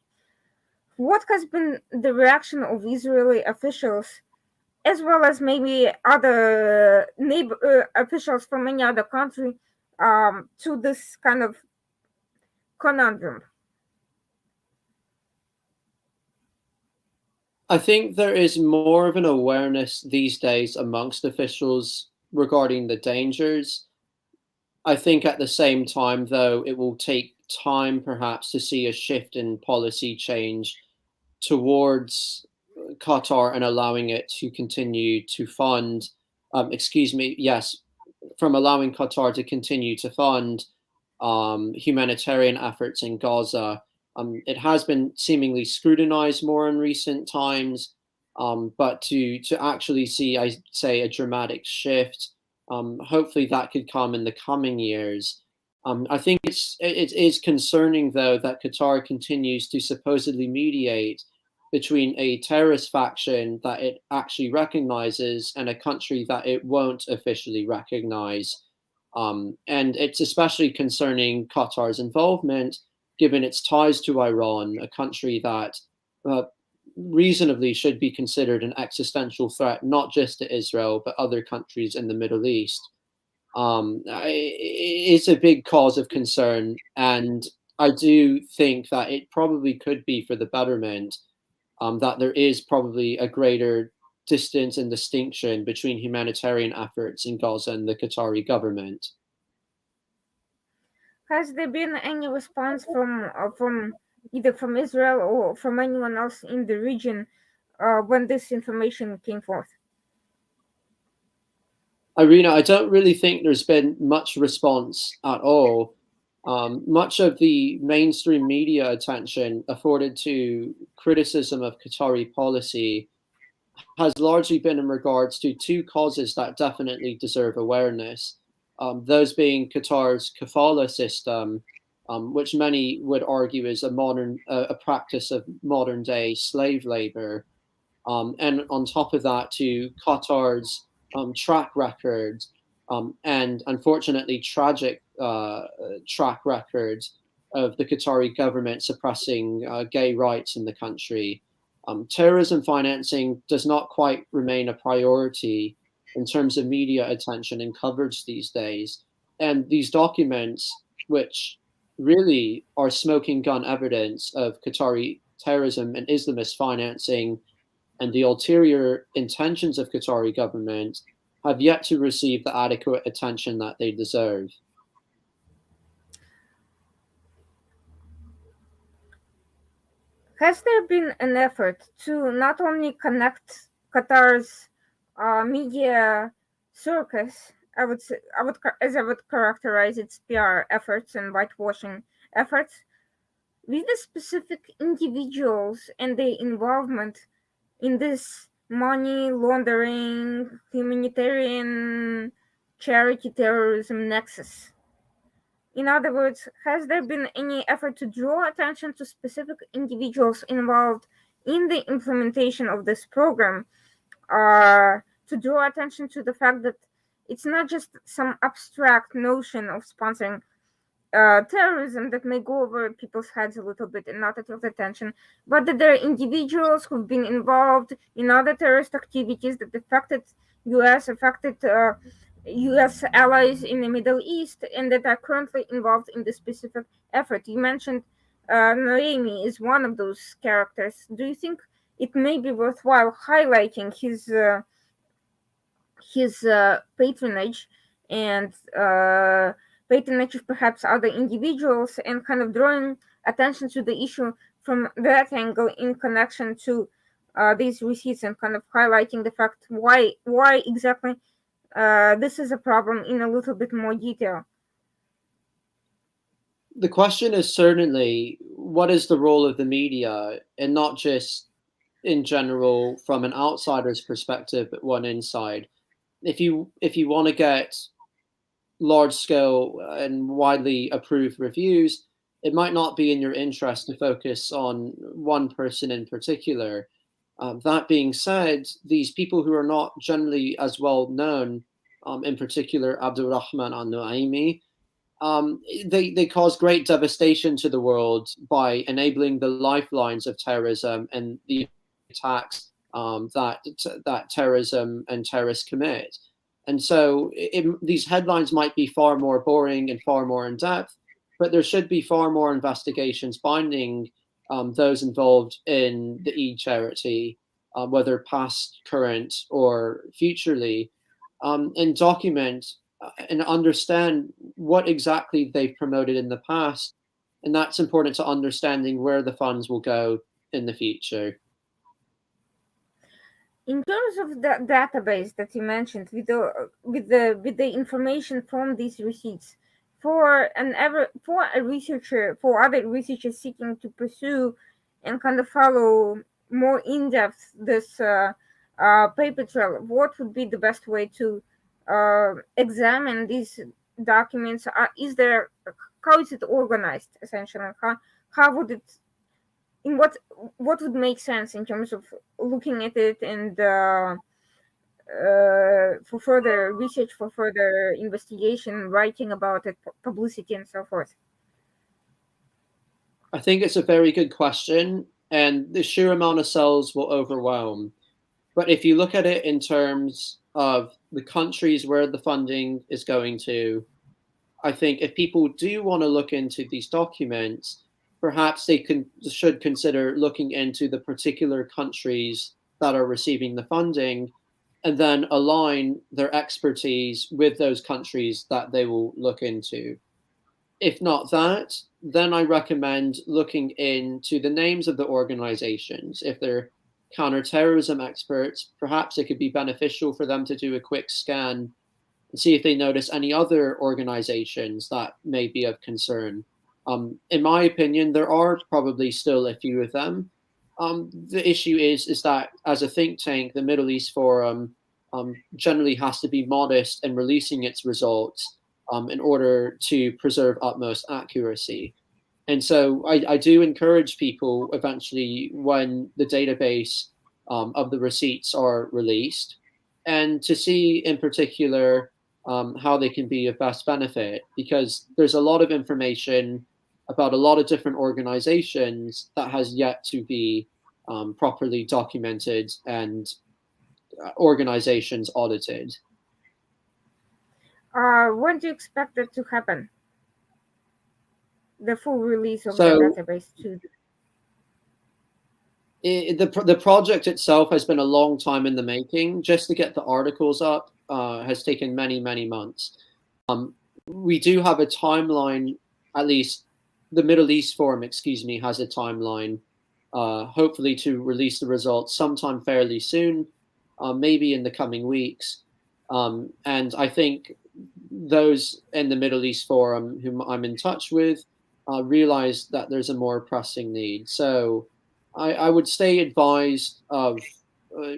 What has been the reaction of Israeli officials, as well as maybe other neighbor officials from any other country, to this kind of conundrum? I think there is more of an awareness these days amongst officials regarding the dangers. I think at the same time, though, it will take time perhaps to see a shift in policy change towards Qatar and allowing it to continue to fund, excuse me, yes, from allowing Qatar to continue to fund humanitarian efforts in Gaza. It has been seemingly scrutinized more in recent times, but to actually see, I say, a dramatic shift, hopefully that could come in the coming years. I think it is concerning though that Qatar continues to supposedly mediate between a terrorist faction that it actually recognizes and a country that it won't officially recognize. And it's especially concerning Qatar's involvement, given its ties to Iran, a country that uh, reasonably should be considered an existential threat, not just to Israel, but other countries in the Middle East. It's a big cause of concern. And I do think that it probably could be for the betterment, that there is probably a greater distance and distinction between humanitarian efforts in Gaza and the Qatari government. Has there been any response from either from Israel or from anyone else in the region when this information came forth? Irina, I don't really think there's been much response at all. Much of the mainstream media attention afforded to criticism of Qatari policy has largely been in regards to two causes that definitely deserve awareness. Those being Qatar's kafala system, which many would argue is a practice of modern day slave labor, and on top of that, to Qatar's track record, and unfortunately tragic track record of the Qatari government suppressing gay rights in the country. Terrorism financing does not quite remain a priority in terms of media attention and coverage these days. And these documents, which really are smoking gun evidence of Qatari terrorism and Islamist financing and the ulterior intentions of Qatari government, have yet to receive the adequate attention that they deserve. Has there been an effort to not only connect Qatar's media circus, as I would characterize its PR efforts and whitewashing efforts, with the specific individuals and their involvement in this money laundering, humanitarian, charity terrorism nexus? In other words, has there been any effort to draw attention to specific individuals involved in the implementation of this program, to draw attention to the fact that it's not just some abstract notion of sponsoring terrorism that may go over people's heads a little bit and not attract attention, but that there are individuals who've been involved in other terrorist activities that affected U.S. allies in the Middle East, and that are currently involved in the specific effort. You mentioned Noemi is one of those characters. Do you think it may be worthwhile highlighting his patronage and patronage of perhaps other individuals, and kind of drawing attention to the issue from that angle in connection to these receipts, and kind of highlighting the fact why exactly this is a problem in a little bit more detail? The question is certainly, what is the role of the media, and not just in general from an outsider's perspective, but one inside. If you want to get large scale and widely approved reviews, it might not be in your interest to focus on one person in particular. That being said, these people who are not generally as well known, in particular Abdulrahman al-Nuaimi, they cause great devastation to the world by enabling the lifelines of terrorism and the attacks that terrorism and terrorists commit. And so these headlines might be far more boring and far more in depth, but there should be far more investigations binding those involved in the e-charity, whether past, current, or futurely, and document and understand what exactly they've promoted in the past. And that's important to understanding where the funds will go in the future. In terms of the database that you mentioned, with the information from these receipts, for other researchers seeking to pursue and kind of follow more in depth this paper trail, what would be the best way to examine these documents? How is it organized essentially? How would it, in what would make sense in terms of looking at it, and for further research, for further investigation, writing about it, publicity, and so forth? I think it's a very good question, and the sheer amount of cells will overwhelm. But if you look at it in terms of the countries where the funding is going to, I think if people do want to look into these documents, perhaps they should consider looking into the particular countries that are receiving the funding, and then align their expertise with those countries that they will look into. If not that, then I recommend looking into the names of the organizations. If they're counterterrorism experts, perhaps it could be beneficial for them to do a quick scan and see if they notice any other organizations that may be of concern. In my opinion, there are probably still a few of them. The issue is that as a think tank, the Middle East Forum generally has to be modest in releasing its results in order to preserve utmost accuracy. And so I do encourage people eventually, when the database of the receipts are released, and to see in particular how they can be of best benefit, because there's a lot of information about a lot of different organizations that has yet to be properly documented and organizations audited. When do you expect that to happen? The full release of the So database to. the project itself has been a long time in the making. Just to get the articles up has taken many months. We do have a timeline, at least the Middle East Forum, excuse me, has a timeline, hopefully to release the results sometime fairly soon, maybe in the coming weeks. And I think those in the Middle East Forum whom I'm in touch with realize that there's a more pressing need. So I would stay advised of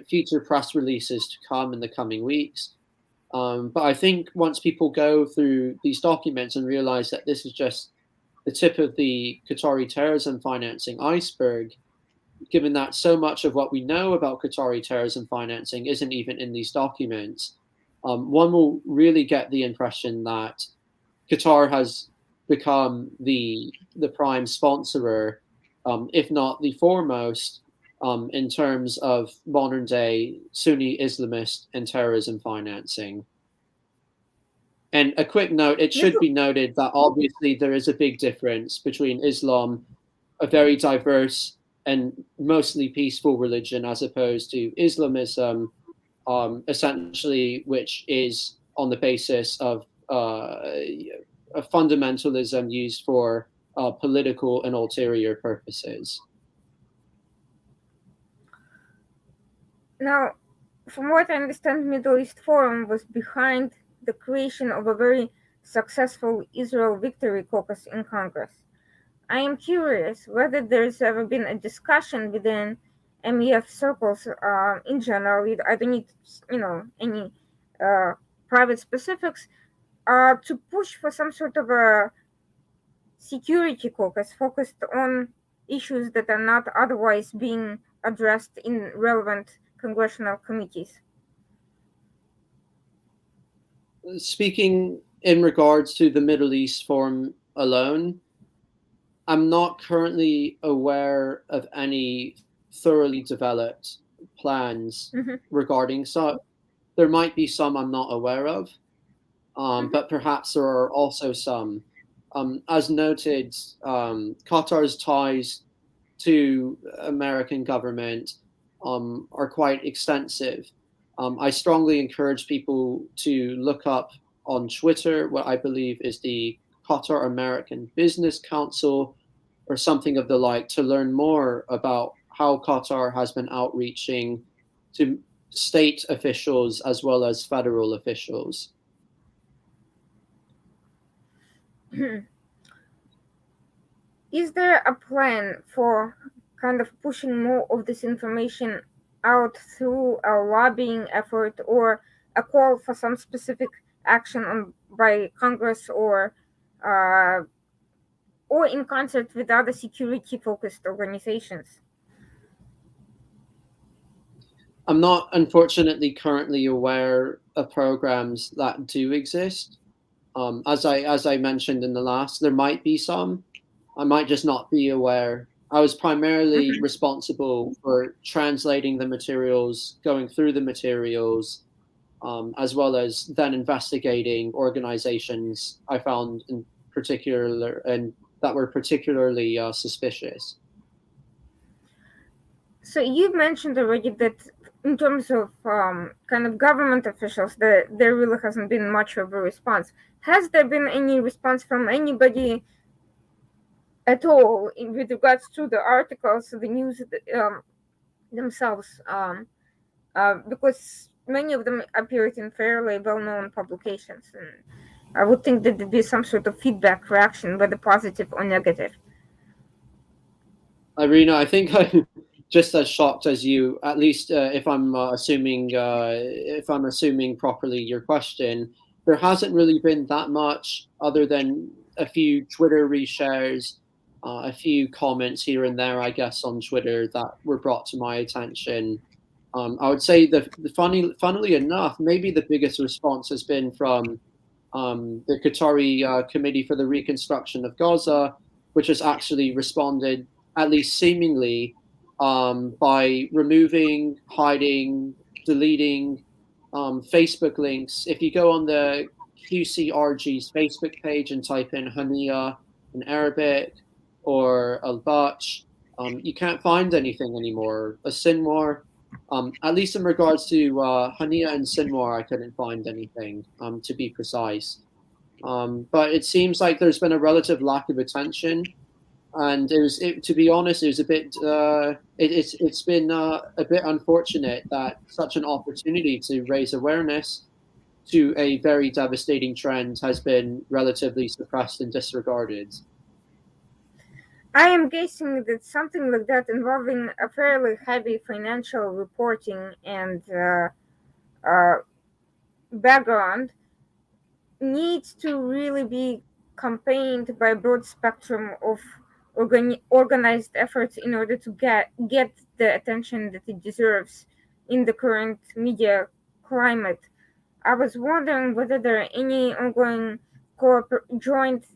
future press releases to come in the coming weeks. But I think once people go through these documents and realize that this is just the tip of the Qatari terrorism financing iceberg, given that so much of what we know about Qatari terrorism financing isn't even in these documents, one will really get the impression that Qatar has become the prime sponsorer, if not the foremost, in terms of modern day Sunni Islamist and terrorism financing. And a quick note, it should be noted that obviously there is a big difference between Islam, a very diverse and mostly peaceful religion, as opposed to Islamism, essentially, which is on the basis of a fundamentalism used for political and ulterior purposes. Now, from what I understand, Middle East Forum was behind the creation of a very successful Israel Victory Caucus in Congress. I am curious whether there's ever been a discussion within MEF circles in general. I don't need, any uh, private specifics to push for some sort of a security caucus focused on issues that are not otherwise being addressed in relevant congressional committees. Speaking in regards to the Middle East Forum alone, I'm not currently aware of any thoroughly developed plans Mm-hmm. regarding so. There might be some I'm not aware of, Mm-hmm. but perhaps there are also some. As noted, Qatar's ties to American government are quite extensive. I strongly encourage people to look up on Twitter what I believe is the Qatar American Business Council or something of the like to learn more about how Qatar has been outreaching to state officials as well as federal officials. Is there a plan for kind of pushing more of this information out through a lobbying effort or a call for some specific action by Congress uh, or in concert with other security focused organizations? I'm not, unfortunately, currently aware of programs that do exist. As I mentioned in the last, there might be some. I might just not be aware. I was primarily Mhm. responsible for translating the materials, going through the materials, as well as then investigating organizations I found in particular and that were particularly suspicious. So you mentioned already that in terms of kind of government officials, there really hasn't been much of a response. Has there been any response from anybody at all with regards to the articles, the news themselves? Because many of them appeared in fairly well-known publications, and I would think that there'd be some sort of feedback reaction, whether positive or negative. Irina, I think I'm just as shocked as you. At least if I'm assuming properly your question, there hasn't really been that much other than a few Twitter reshares, a few comments here and there, I guess, on Twitter that were brought to my attention. I would say funnily enough, maybe the biggest response has been from the Qatari Committee for the Reconstruction of Gaza, which has actually responded, at least seemingly, by removing, hiding, deleting Facebook links. If you go on the QCRG's Facebook page and type in Hania in Arabic or Al Batch, you can't find anything anymore. A Sinwar, at least in regards to Hania and Sinwar, I couldn't find anything, to be precise. But it seems like there's been a relative lack of attention, and to be honest, it was a bit. It's been a bit unfortunate that such an opportunity to raise awareness to a very devastating trend has been relatively suppressed and disregarded. I am guessing that something like that involving a fairly heavy financial reporting and uh, background needs to really be campaigned by a broad spectrum of organized efforts in order to get the attention that it deserves in the current media climate. I was wondering whether there are any ongoing joint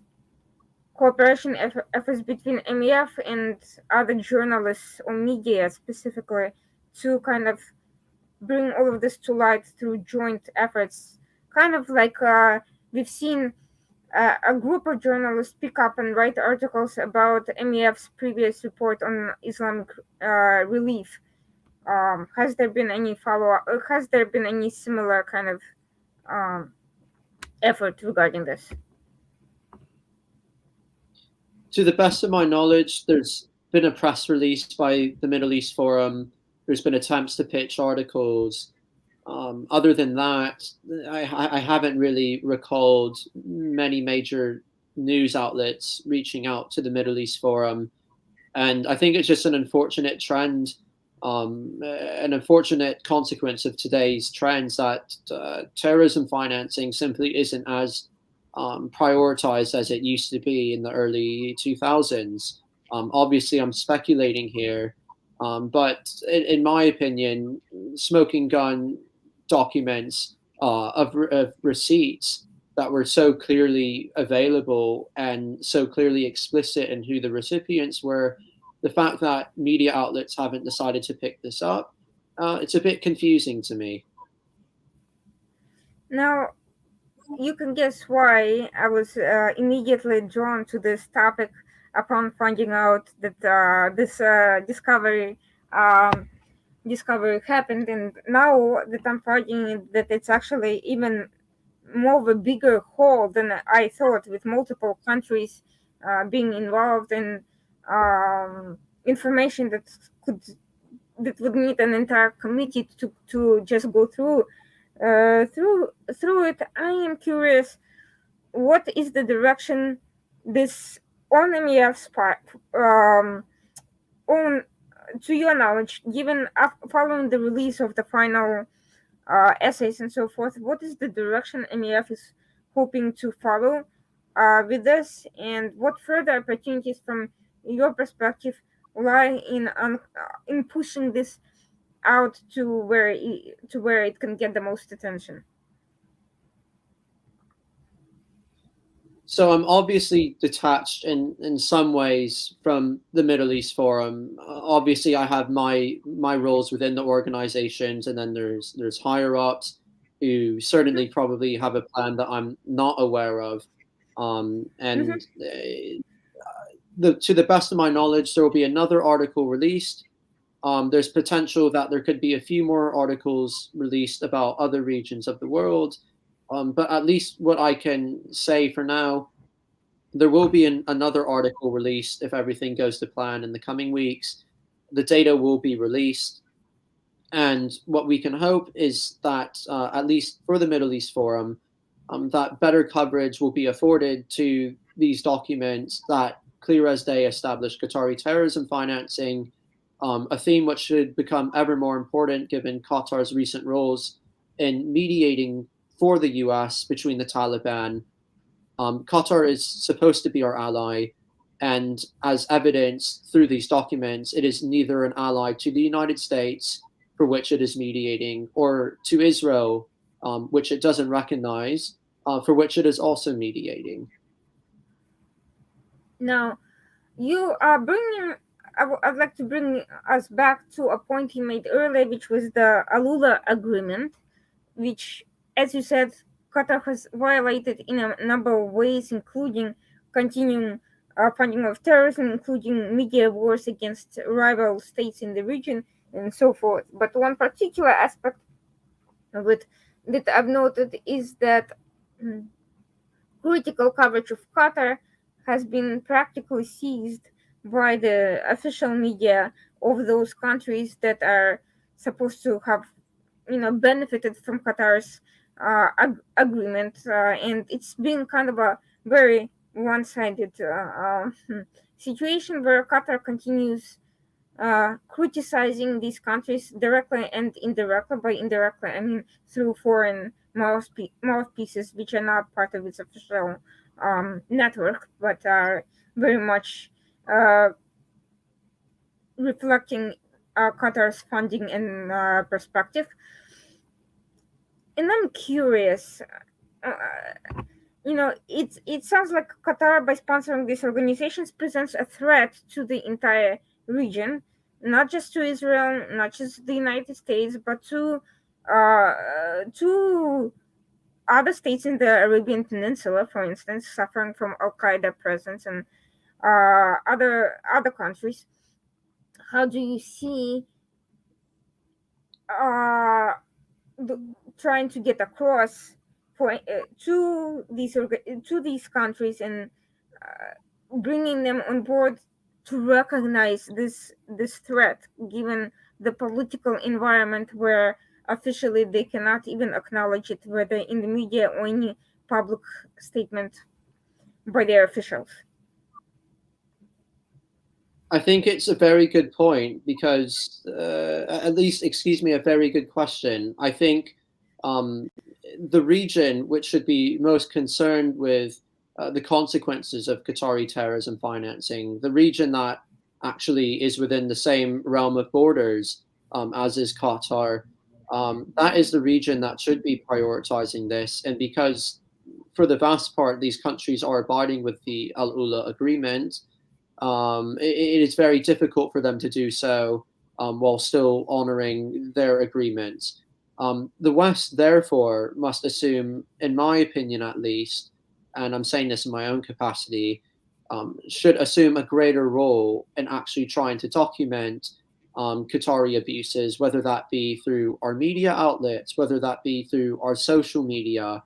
cooperation efforts between MEF and other journalists or media specifically to kind of bring all of this to light through joint efforts. Kind of like we've seen a group of journalists pick up and write articles about MEF's previous report on Islamic relief. Has there been any follow up? Has there been any similar kind of um, effort regarding this? To the best of my knowledge, there's been a press release by the Middle East Forum. There's been attempts to pitch articles. Other than that, I haven't really recalled many major news outlets reaching out to the Middle East Forum. And I think it's just an unfortunate trend, an unfortunate consequence of today's trends that terrorism financing simply isn't as prioritized as it used to be in the early 2000s. Obviously, I'm speculating here, but in my opinion, smoking gun documents of receipts that were so clearly available and so clearly explicit in who the recipients were, the fact that media outlets haven't decided to pick this up, it's a bit confusing to me. Now, you can guess why I was immediately drawn to this topic upon finding out that this um, discovery happened, and now that I'm finding that it's actually even more of a bigger hole than I thought, with multiple countries being involved in information could that would need an entire committee to just go through it. I am curious, what is the direction this on MEF's part, on to your knowledge, given following the release of the final essays and so forth, what is the direction MEF is hoping to follow with this, and what further opportunities from your perspective lie in pushing this out to where it can get the most attention? So I'm obviously detached in some ways from the Middle East Forum. Obviously, I have my roles within the organizations, and then there's higher ups who certainly probably have a plan that I'm not aware of. Mm-hmm. And to the best of my knowledge, there will be another article released. There's potential that there could be a few more articles released about other regions of the world. But at least what I can say for now, there will be another article released if everything goes to plan in the coming weeks. The data will be released. And what we can hope is that, at least for the Middle East Forum, that better coverage will be afforded to these documents that clear as day establish Qatari terrorism financing, a theme which should become ever more important given Qatar's recent roles in mediating for the US between the Taliban. Qatar is supposed to be our ally, and as evidenced through these documents, it is neither an ally to the United States, for which it is mediating, or to Israel, which it doesn't recognize, for which it is also mediating. Now, you are bringing. I'd like to bring us back to a point you made earlier, which was the Alula agreement, which, as you said, Qatar has violated in a number of ways, including continuing funding of terrorism, including media wars against rival states in the region, and so forth. But one particular aspect of it that I've noted is that mm, critical coverage of Qatar has been practically seized by the official media of those countries that are supposed to have, benefited from Qatar's agreement, and it's been kind of a very one-sided situation where Qatar continues criticizing these countries directly and indirectly. By indirectly, I mean through foreign mouthpieces, which are not part of its official network, but are very much uh, reflecting Qatar's funding and perspective. And I'm curious. It sounds like Qatar, by sponsoring these organizations, presents a threat to the entire region, not just to Israel, not just the United States, but to other states in the Arabian Peninsula, for instance, suffering from Al Qaeda presence, and other countries. How do you see uh, the, trying to get across to these countries and bringing them on board to recognize this threat, given the political environment where officially they cannot even acknowledge it, whether in the media or any public statement by their officials. I think it's a very good point because, at least, excuse me, a very good question. I think um, the region which should be most concerned with the consequences of Qatari terrorism financing, the region that actually is within the same realm of borders as is Qatar, that is the region that should be prioritizing this. And because for the vast part, these countries are abiding with the Al Ula agreement, it is very difficult for them to do so while still honoring their agreements. The West, therefore, must assume, in my opinion at least, and I'm saying this in my own capacity, should assume a greater role in actually trying to document Qatari abuses, whether that be through our media outlets, whether that be through our social media.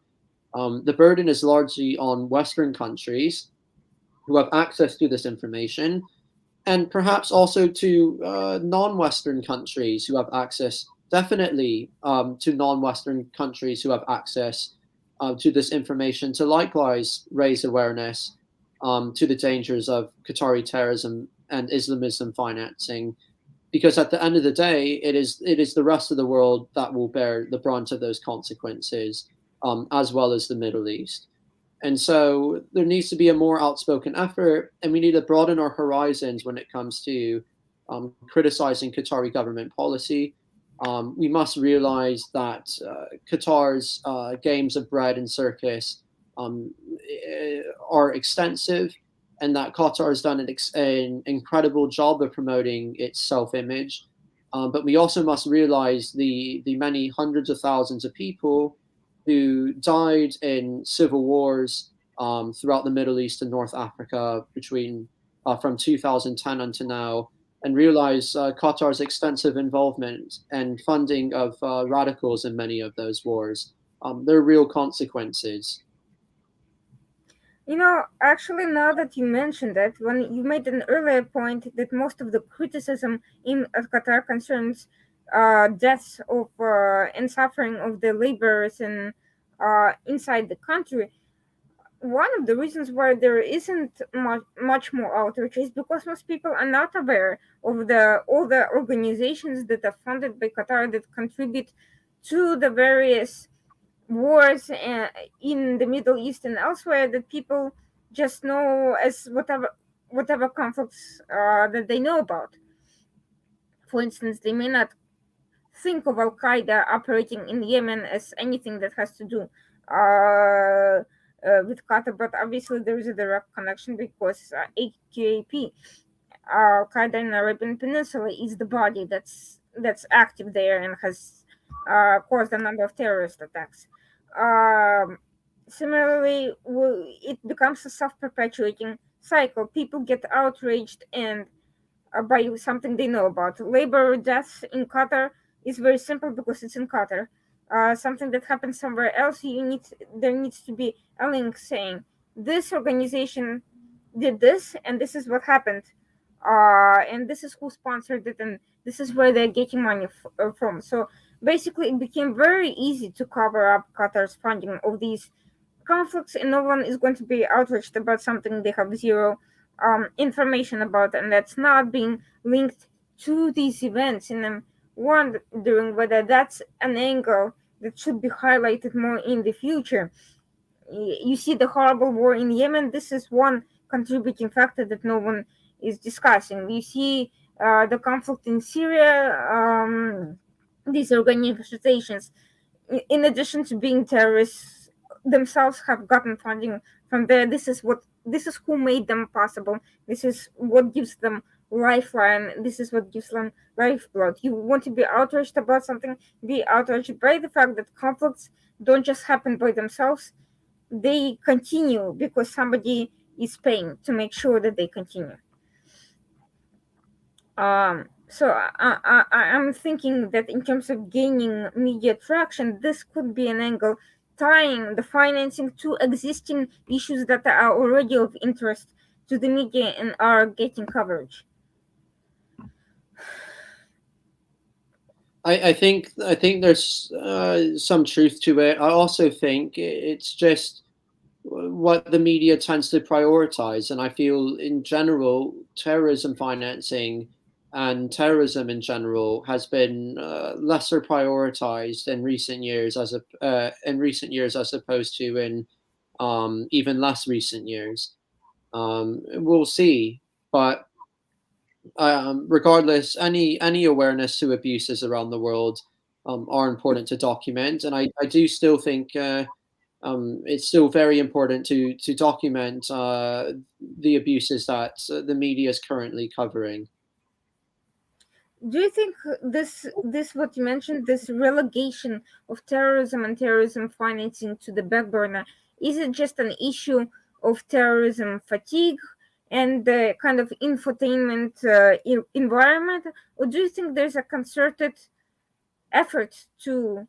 The burden is largely on Western countries who have access to this information, and perhaps also to non-Western countries who have access, definitely to non-Western countries who have access to this information, to likewise raise awareness to the dangers of Qatari terrorism and Islamism financing. Because at the end of the day, it is the rest of the world that will bear the brunt of those consequences, as well as the Middle East. And so there needs to be a more outspoken effort, and we need to broaden our horizons when it comes to criticizing Qatari government policy. We must realize that Qatar's games of bread and circus are extensive, and that Qatar has done an incredible job of promoting its self image. But we also must realize the many hundreds of thousands of people who died in civil wars throughout the Middle East and North Africa between from 2010 until now, and realize Qatar's extensive involvement and funding of radicals in many of those wars. There are real consequences. Actually, now that you mentioned that, when you made an earlier point that most of the criticism in Qatar concerns deaths of and suffering of the laborers and inside the country, one of the reasons why there isn't much more outrage is because most people are not aware of the all the organizations that are funded by Qatar that contribute to the various wars in the Middle East and elsewhere, that people just know as whatever conflicts that they know about. For instance, they may not think of Al Qaeda operating in Yemen as anything that has to do with Qatar, but obviously there is a direct connection because AQAP, Al Qaeda in the Arabian Peninsula, is the body that's active there and has caused a number of terrorist attacks. Um, Similarly, it becomes a self-perpetuating cycle. People get outraged and by something they know about. Labor deaths in Qatar is very simple because it's in Qatar. Something that happens somewhere else, there needs to be a link saying this organization did this and this is what happened, and this is who sponsored it, and this is where they're getting money from. So basically, it became very easy to cover up Qatar's funding of these conflicts, and no one is going to be outraged about something they have zero information about, and that's not being linked to these events. And I'm wondering whether that's an angle that should be highlighted more in the future. You see the horrible war in Yemen. This is one contributing factor that no one is discussing. You see the conflict in Syria. These organizations, in addition to being terrorists themselves, have gotten funding from there. This is who made them possible. This is what gives them lifeline. This is what gives them lifeblood. You want to be outraged about something, be outraged by the fact that conflicts don't just happen by themselves. They continue because somebody is paying to make sure that they continue. I'm thinking that in terms of gaining media traction, this could be an angle tying the financing to existing issues that are already of interest to the media and are getting coverage. I think there's some truth to it. I also think it's just what the media tends to prioritize, and I feel in general terrorism financing and terrorism in general has been lesser prioritized in recent years as opposed to in even less recent years. We'll see, but regardless, any awareness to abuses around the world are important to document, and I do still think it's still very important to document the abuses that the media is currently covering. Do you think this what you mentioned, this relegation of terrorism and terrorism financing to the back burner, is it just an issue of terrorism fatigue and the kind of infotainment environment, or do you think there's a concerted effort to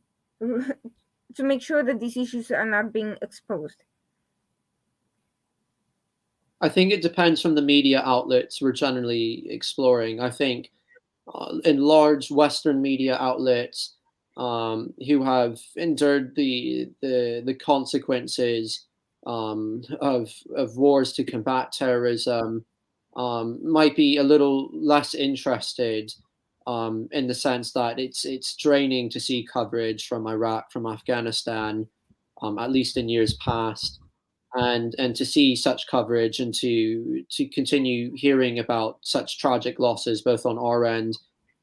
to make sure that these issues are not being exposed? I think it depends from the media outlets we're generally exploring. I think in large Western media outlets who have endured the consequences of wars to combat terrorism might be a little less interested in the sense that it's draining to see coverage from Iraq, from Afghanistan, at least in years past, and to see such coverage and to continue hearing about such tragic losses both on our end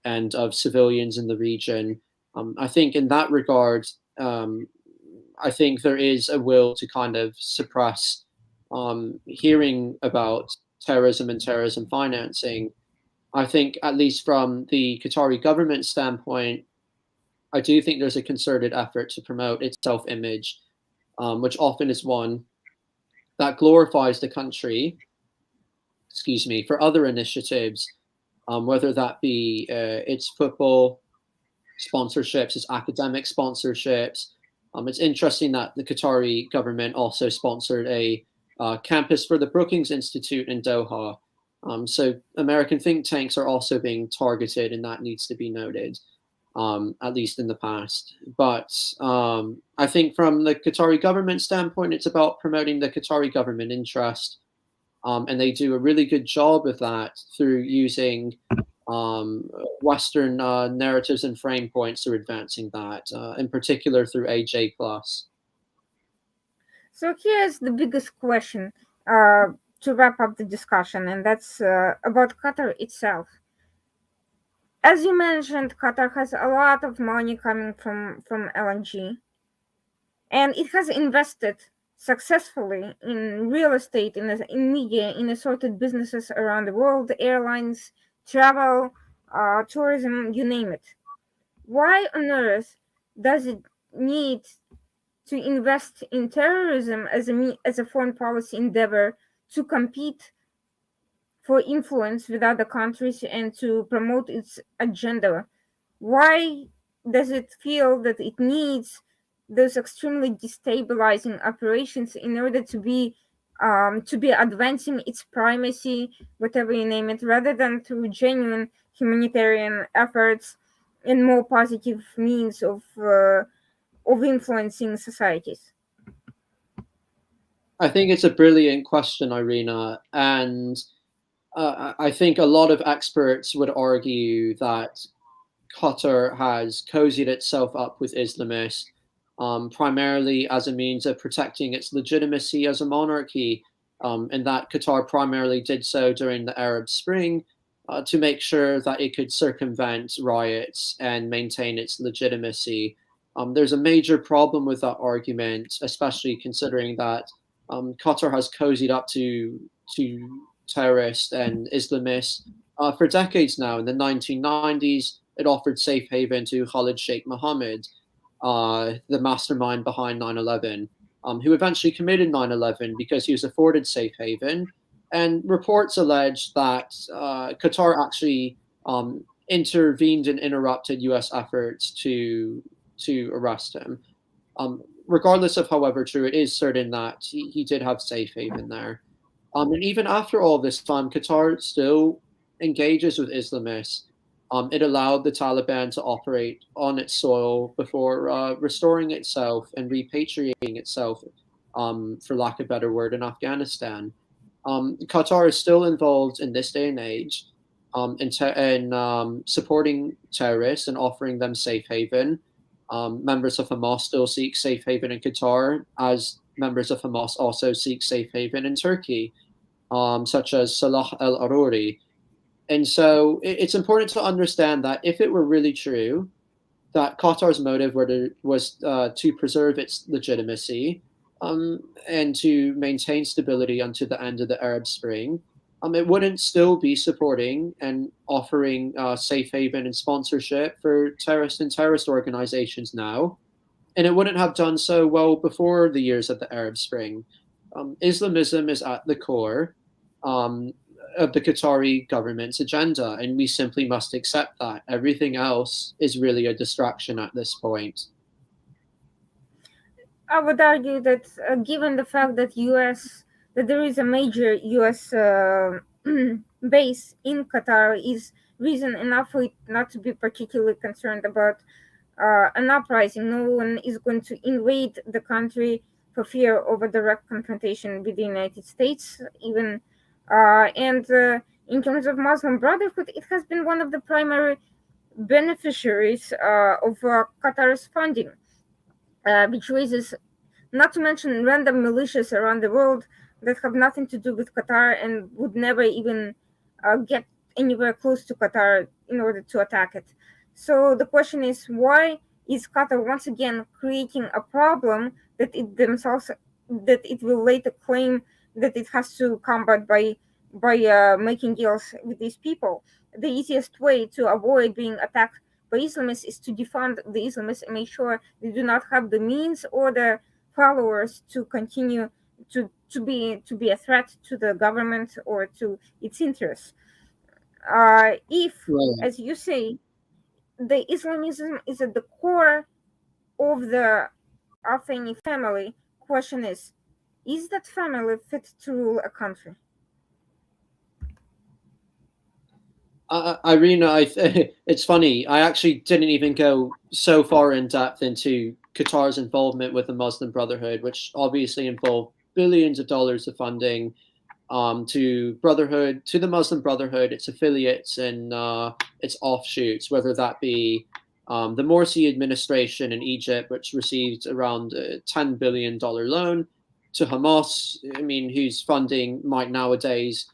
and of civilians in the region. I think in that regard, I think there is a will to kind of suppress hearing about terrorism and terrorism financing. I think, at least from the Qatari government standpoint, I do think there's a concerted effort to promote its self image, which often is one that glorifies the country, excuse me, for other initiatives, whether that be its football sponsorships, its academic sponsorships. It's interesting that the Qatari government also sponsored a campus for the Brookings Institute in Doha. So American think tanks are also being targeted, and that needs to be noted, at least in the past. But I think from the Qatari government standpoint, it's about promoting the Qatari government interest. And they do a really good job of that through using Western narratives and frame points through advancing that, in particular through AJ Plus. So here's the biggest question to wrap up the discussion, and that's about Qatar itself. As you mentioned, Qatar has a lot of money coming from LNG, and it has invested successfully in real estate, in media, in assorted businesses around the world, airlines, travel, tourism, you name it. Why on earth does it need to invest in terrorism as a foreign policy endeavor to compete for influence with other countries and to promote its agenda? Why does it feel that it needs those extremely destabilizing operations in order to be advancing its primacy, whatever you name it, rather than through genuine humanitarian efforts and more positive means of influencing societies? I think it's a brilliant question, Irina, and I think a lot of experts would argue that Qatar has cozied itself up with Islamists, primarily as a means of protecting its legitimacy as a monarchy, and that Qatar primarily did so during the Arab Spring to make sure that it could circumvent riots and maintain its legitimacy. There's a major problem with that argument, especially considering that Qatar has cozied up to terrorists and Islamists for decades now. In the 1990s, it offered safe haven to Khalid Sheikh Mohammed, the mastermind behind 9/11, who eventually committed 9/11 because he was afforded safe haven. And reports allege that Qatar actually intervened and interrupted U.S. efforts to arrest him. Regardless of however true, it is certain that he did have safe haven there. And even after all this time, Qatar still engages with Islamists. It allowed the Taliban to operate on its soil before restoring itself and repatriating itself, for lack of a better word, in Afghanistan. Qatar is still involved in this day and age in supporting terrorists and offering them safe haven. Members of Hamas still seek safe haven in Qatar, as members of Hamas also seek safe haven in Turkey, such as Salah al Aruri. And so it's important to understand that if it were really true that Qatar's motive was to preserve its legitimacy and to maintain stability until the end of the Arab Spring, it wouldn't still be supporting and offering safe haven and sponsorship for terrorists and terrorist organizations now. And it wouldn't have done so well before the years of the Arab Spring. Islamism is at the core of the Qatari government's agenda, and we simply must accept that. Everything else is really a distraction at this point. I would argue that given the fact that there is a major U.S. Base in Qatar is reason enough for it not to be particularly concerned about an uprising. No one is going to invade the country for fear of a direct confrontation with the United States, even. And in terms of Muslim Brotherhood, it has been one of the primary beneficiaries of Qatar's funding, which raises, not to mention random militias around the world that have nothing to do with Qatar and would never even get anywhere close to Qatar in order to attack it. So the question is, why is Qatar once again creating a problem that it will later claim that it has to combat by making deals with these people? The easiest way to avoid being attacked by Islamists is to defund the Islamists and make sure they do not have the means or the followers to continue to be a threat to the government or to its interests. If, Right. as you say, the Islamism is at the core of the Atheni family, question is that family fit to rule a country? Irina, it's funny. I actually didn't even go so far in depth into Qatar's involvement with the Muslim Brotherhood, which obviously involved billions of dollars of funding to the Muslim Brotherhood, its affiliates and its offshoots, whether that be the Morsi administration in Egypt, which received around a $10 billion loan to Hamas. I mean, whose funding might nowadays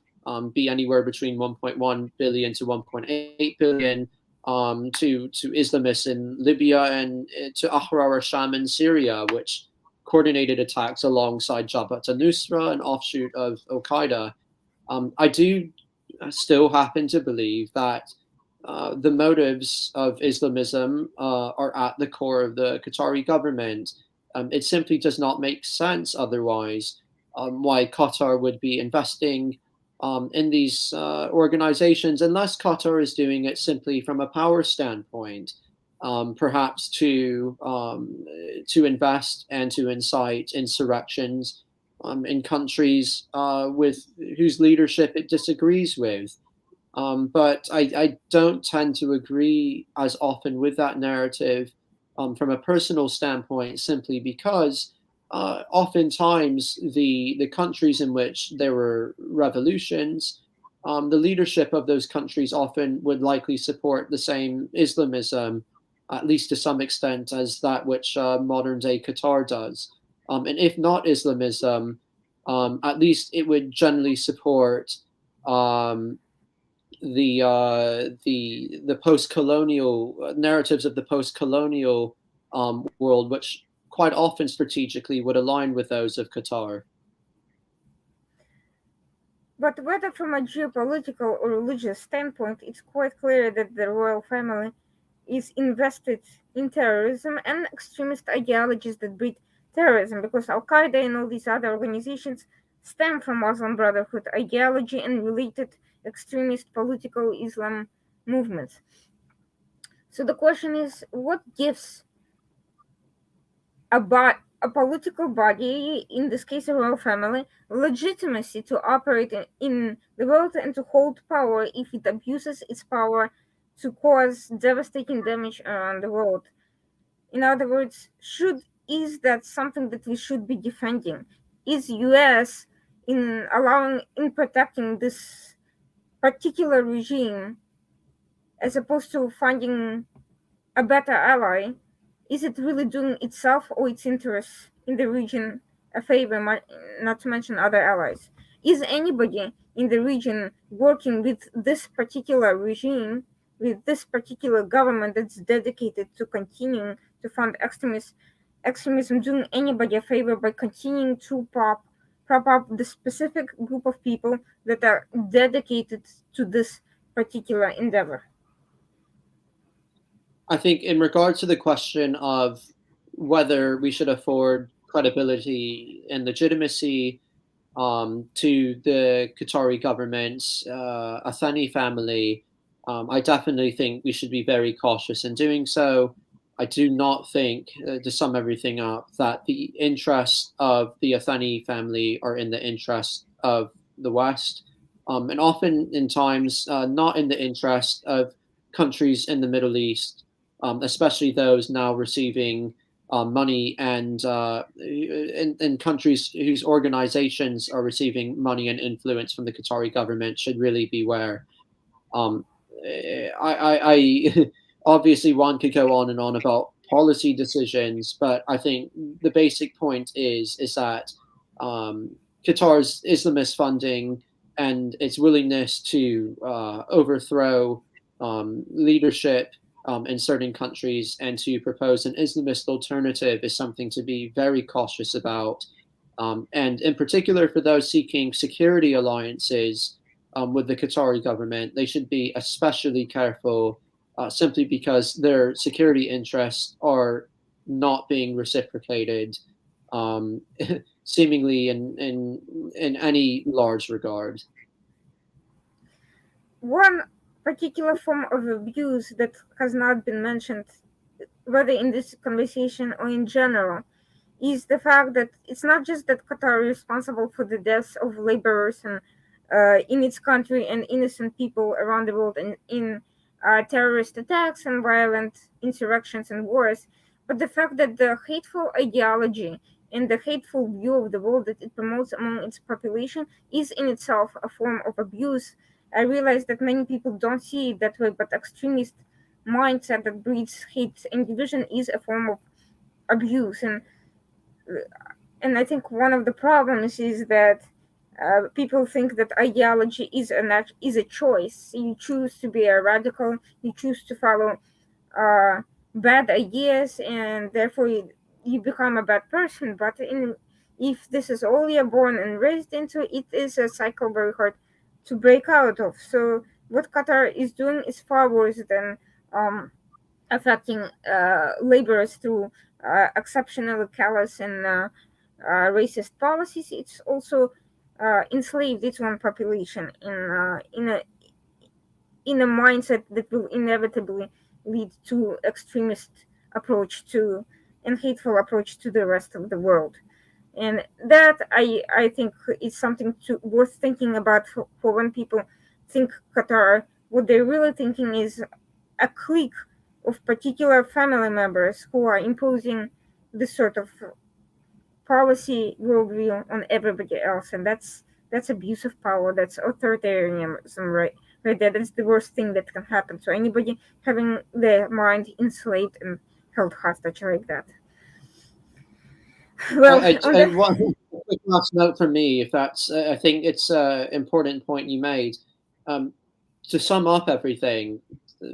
be anywhere between 1.1 billion to 1.8 billion, to Islamists in Libya and to Ahrar al-Sham in Syria, which coordinated attacks alongside Jabhat al-Nusra, an offshoot of Al-Qaeda. I do still happen to believe that the motives of Islamism are at the core of the Qatari government. It simply does not make sense otherwise why Qatar would be investing in these organizations unless Qatar is doing it simply from a power standpoint, perhaps to invest and to incite insurrections in countries with whose leadership it disagrees with. But I don't tend to agree as often with that narrative from a personal standpoint, simply because oftentimes the countries in which there were revolutions, the leadership of those countries often would likely support the same Islamism, at least to some extent, as that which modern day Qatar does. And if not Islamism, at least it would generally support um, the post-colonial narratives of the post-colonial world, which quite often strategically would align with those of Qatar. But whether from a geopolitical or religious standpoint, it's quite clear that the royal family is invested in terrorism and extremist ideologies that breed terrorism, because Al Qaeda and all these other organizations stem from Muslim Brotherhood ideology and related extremist political Islam movements. So the question is, what gives a political body, in this case a royal family, legitimacy to operate in the world and to hold power if it abuses its power to cause devastating damage around the world? In other words, should is that something that we should be defending? Is US in protecting this particular regime as opposed to finding a better ally? Is it really doing itself or its interests in the region a favor, not to mention other allies? Is anybody in the region working with this particular regime, with this particular government that's dedicated to continuing to fund extremism, doing anybody a favor by continuing to prop up the specific group of people that are dedicated to this particular endeavor? I think in regard to the question of whether we should afford credibility and legitimacy to the Qatari government's Athani family, I definitely think we should be very cautious in doing so. I do not think, to sum everything up, that the interests of the Athani family are in the interest of the West, and often in times not in the interest of countries in the Middle East, especially those now receiving money and in countries whose organizations are receiving money and influence from the Qatari government should really beware. Um, I obviously one could go on and on about policy decisions, but I think the basic point is that Qatar's Islamist funding and its willingness to overthrow leadership in certain countries and to propose an Islamist alternative is something to be very cautious about. And in particular, for those seeking security alliances with the Qatari government, they should be especially careful simply because their security interests are not being reciprocated seemingly in any large regard. One particular form of abuse that has not been mentioned, whether in this conversation or in general, is the fact that it's not just that Qatar is responsible for the deaths of laborers and in its country and innocent people around the world and in terrorist attacks and violent insurrections and wars, but the fact that the hateful ideology and the hateful view of the world that it promotes among its population is in itself a form of abuse. I realize that many people don't see it that way, but extremist mindset that breeds hate and division is a form of abuse. And I think one of the problems is that people think that ideology is a choice. You choose to be a radical, you choose to follow uh, bad ideas, and therefore you become a bad person. But if this is all you're born and raised into, it is a cycle very hard to break out of. So what Qatar is doing is far worse than um, affecting laborers through exceptionally callous and racist policies, it's also enslaved its own population in a mindset that will inevitably lead to extremist approach to and hateful approach to the rest of the world. And that I think is something worth thinking about for when people think Qatar. What they're really thinking is a clique of particular family members who are imposing this sort of policy worldview on everybody else, and that's abuse of power. That's authoritarianism, right there. That's the worst thing that can happen to anybody, having their mind enslaved and held hostage like that. Well, on the And one quick last note from me, if that's, I think it's an important point you made. Um, to sum up everything,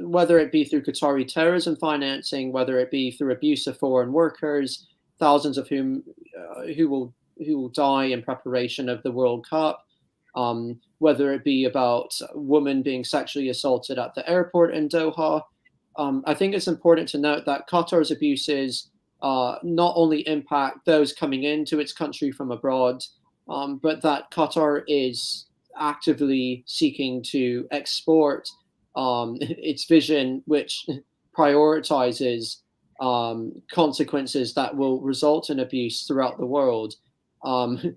whether it be through Qatari terrorism financing, whether it be through abuse of foreign workers, thousands of whom who will die in preparation of the World Cup, whether it be about women being sexually assaulted at the airport in Doha. I think it's important to note that Qatar's abuses not only impact those coming into its country from abroad, but that Qatar is actively seeking to export its vision, which prioritizes consequences that will result in abuse throughout the world. Um,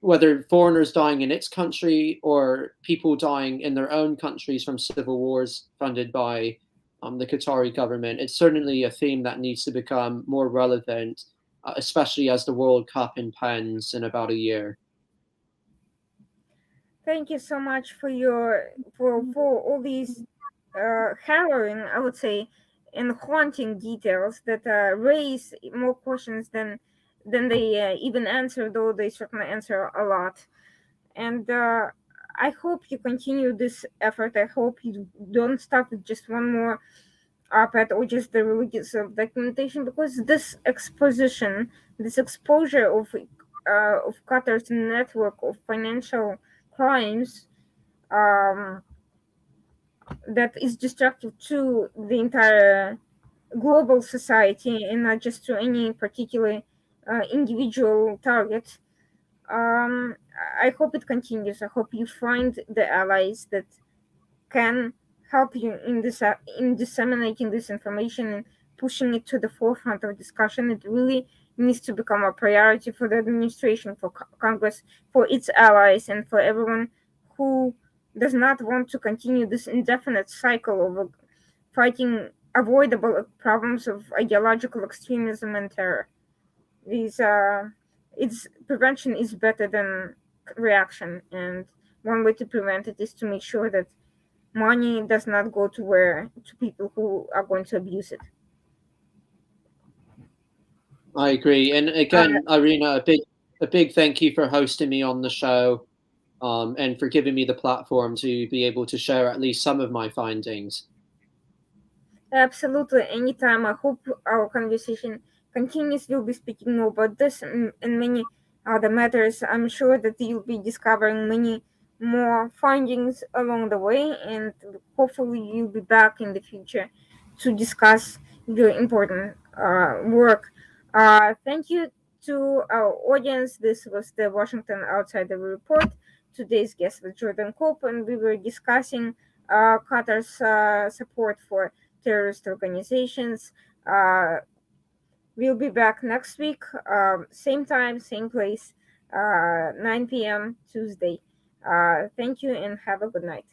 whether foreigners dying in its country or people dying in their own countries from civil wars funded by the Qatari government, it's certainly a theme that needs to become more relevant, especially as the World Cup impends in about a year. Thank you so much for all these harrowing, I would say, and haunting details that raise more questions than they even answer, though they certainly answer a lot. And I hope you continue this effort. I hope you don't stop with just one more op-ed or just the release of documentation, because this exposition, this exposure of Qatar's network of financial crimes, um, that is destructive to the entire global society and not just to any particular individual target. Um, I hope it continues. I hope you find the allies that can help you in this in disseminating this information and pushing it to the forefront of discussion. It really needs to become a priority for the administration, for Congress, for its allies, and for everyone who does not want to continue this indefinite cycle of fighting avoidable problems of ideological extremism and terror. These its prevention is better than reaction, and one way to prevent it is to make sure that money does not go to people who are going to abuse it. I agree, and Uh, again, Irina, a big thank you for hosting me on the show, and for giving me the platform to be able to share at least some of my findings. Absolutely, anytime. I hope our conversation continues. We'll be speaking more about this and many other matters. I'm sure that you'll be discovering many more findings along the way, and hopefully, you'll be back in the future to discuss your important work. Thank you to our audience. This was the Washington Outsider Report. Today's guest was Jordan Cope, and we were discussing Qatar's support for terrorist organizations. Uh, we'll be back next week, same time, same place, 9 p.m. Tuesday. Thank you and have a good night.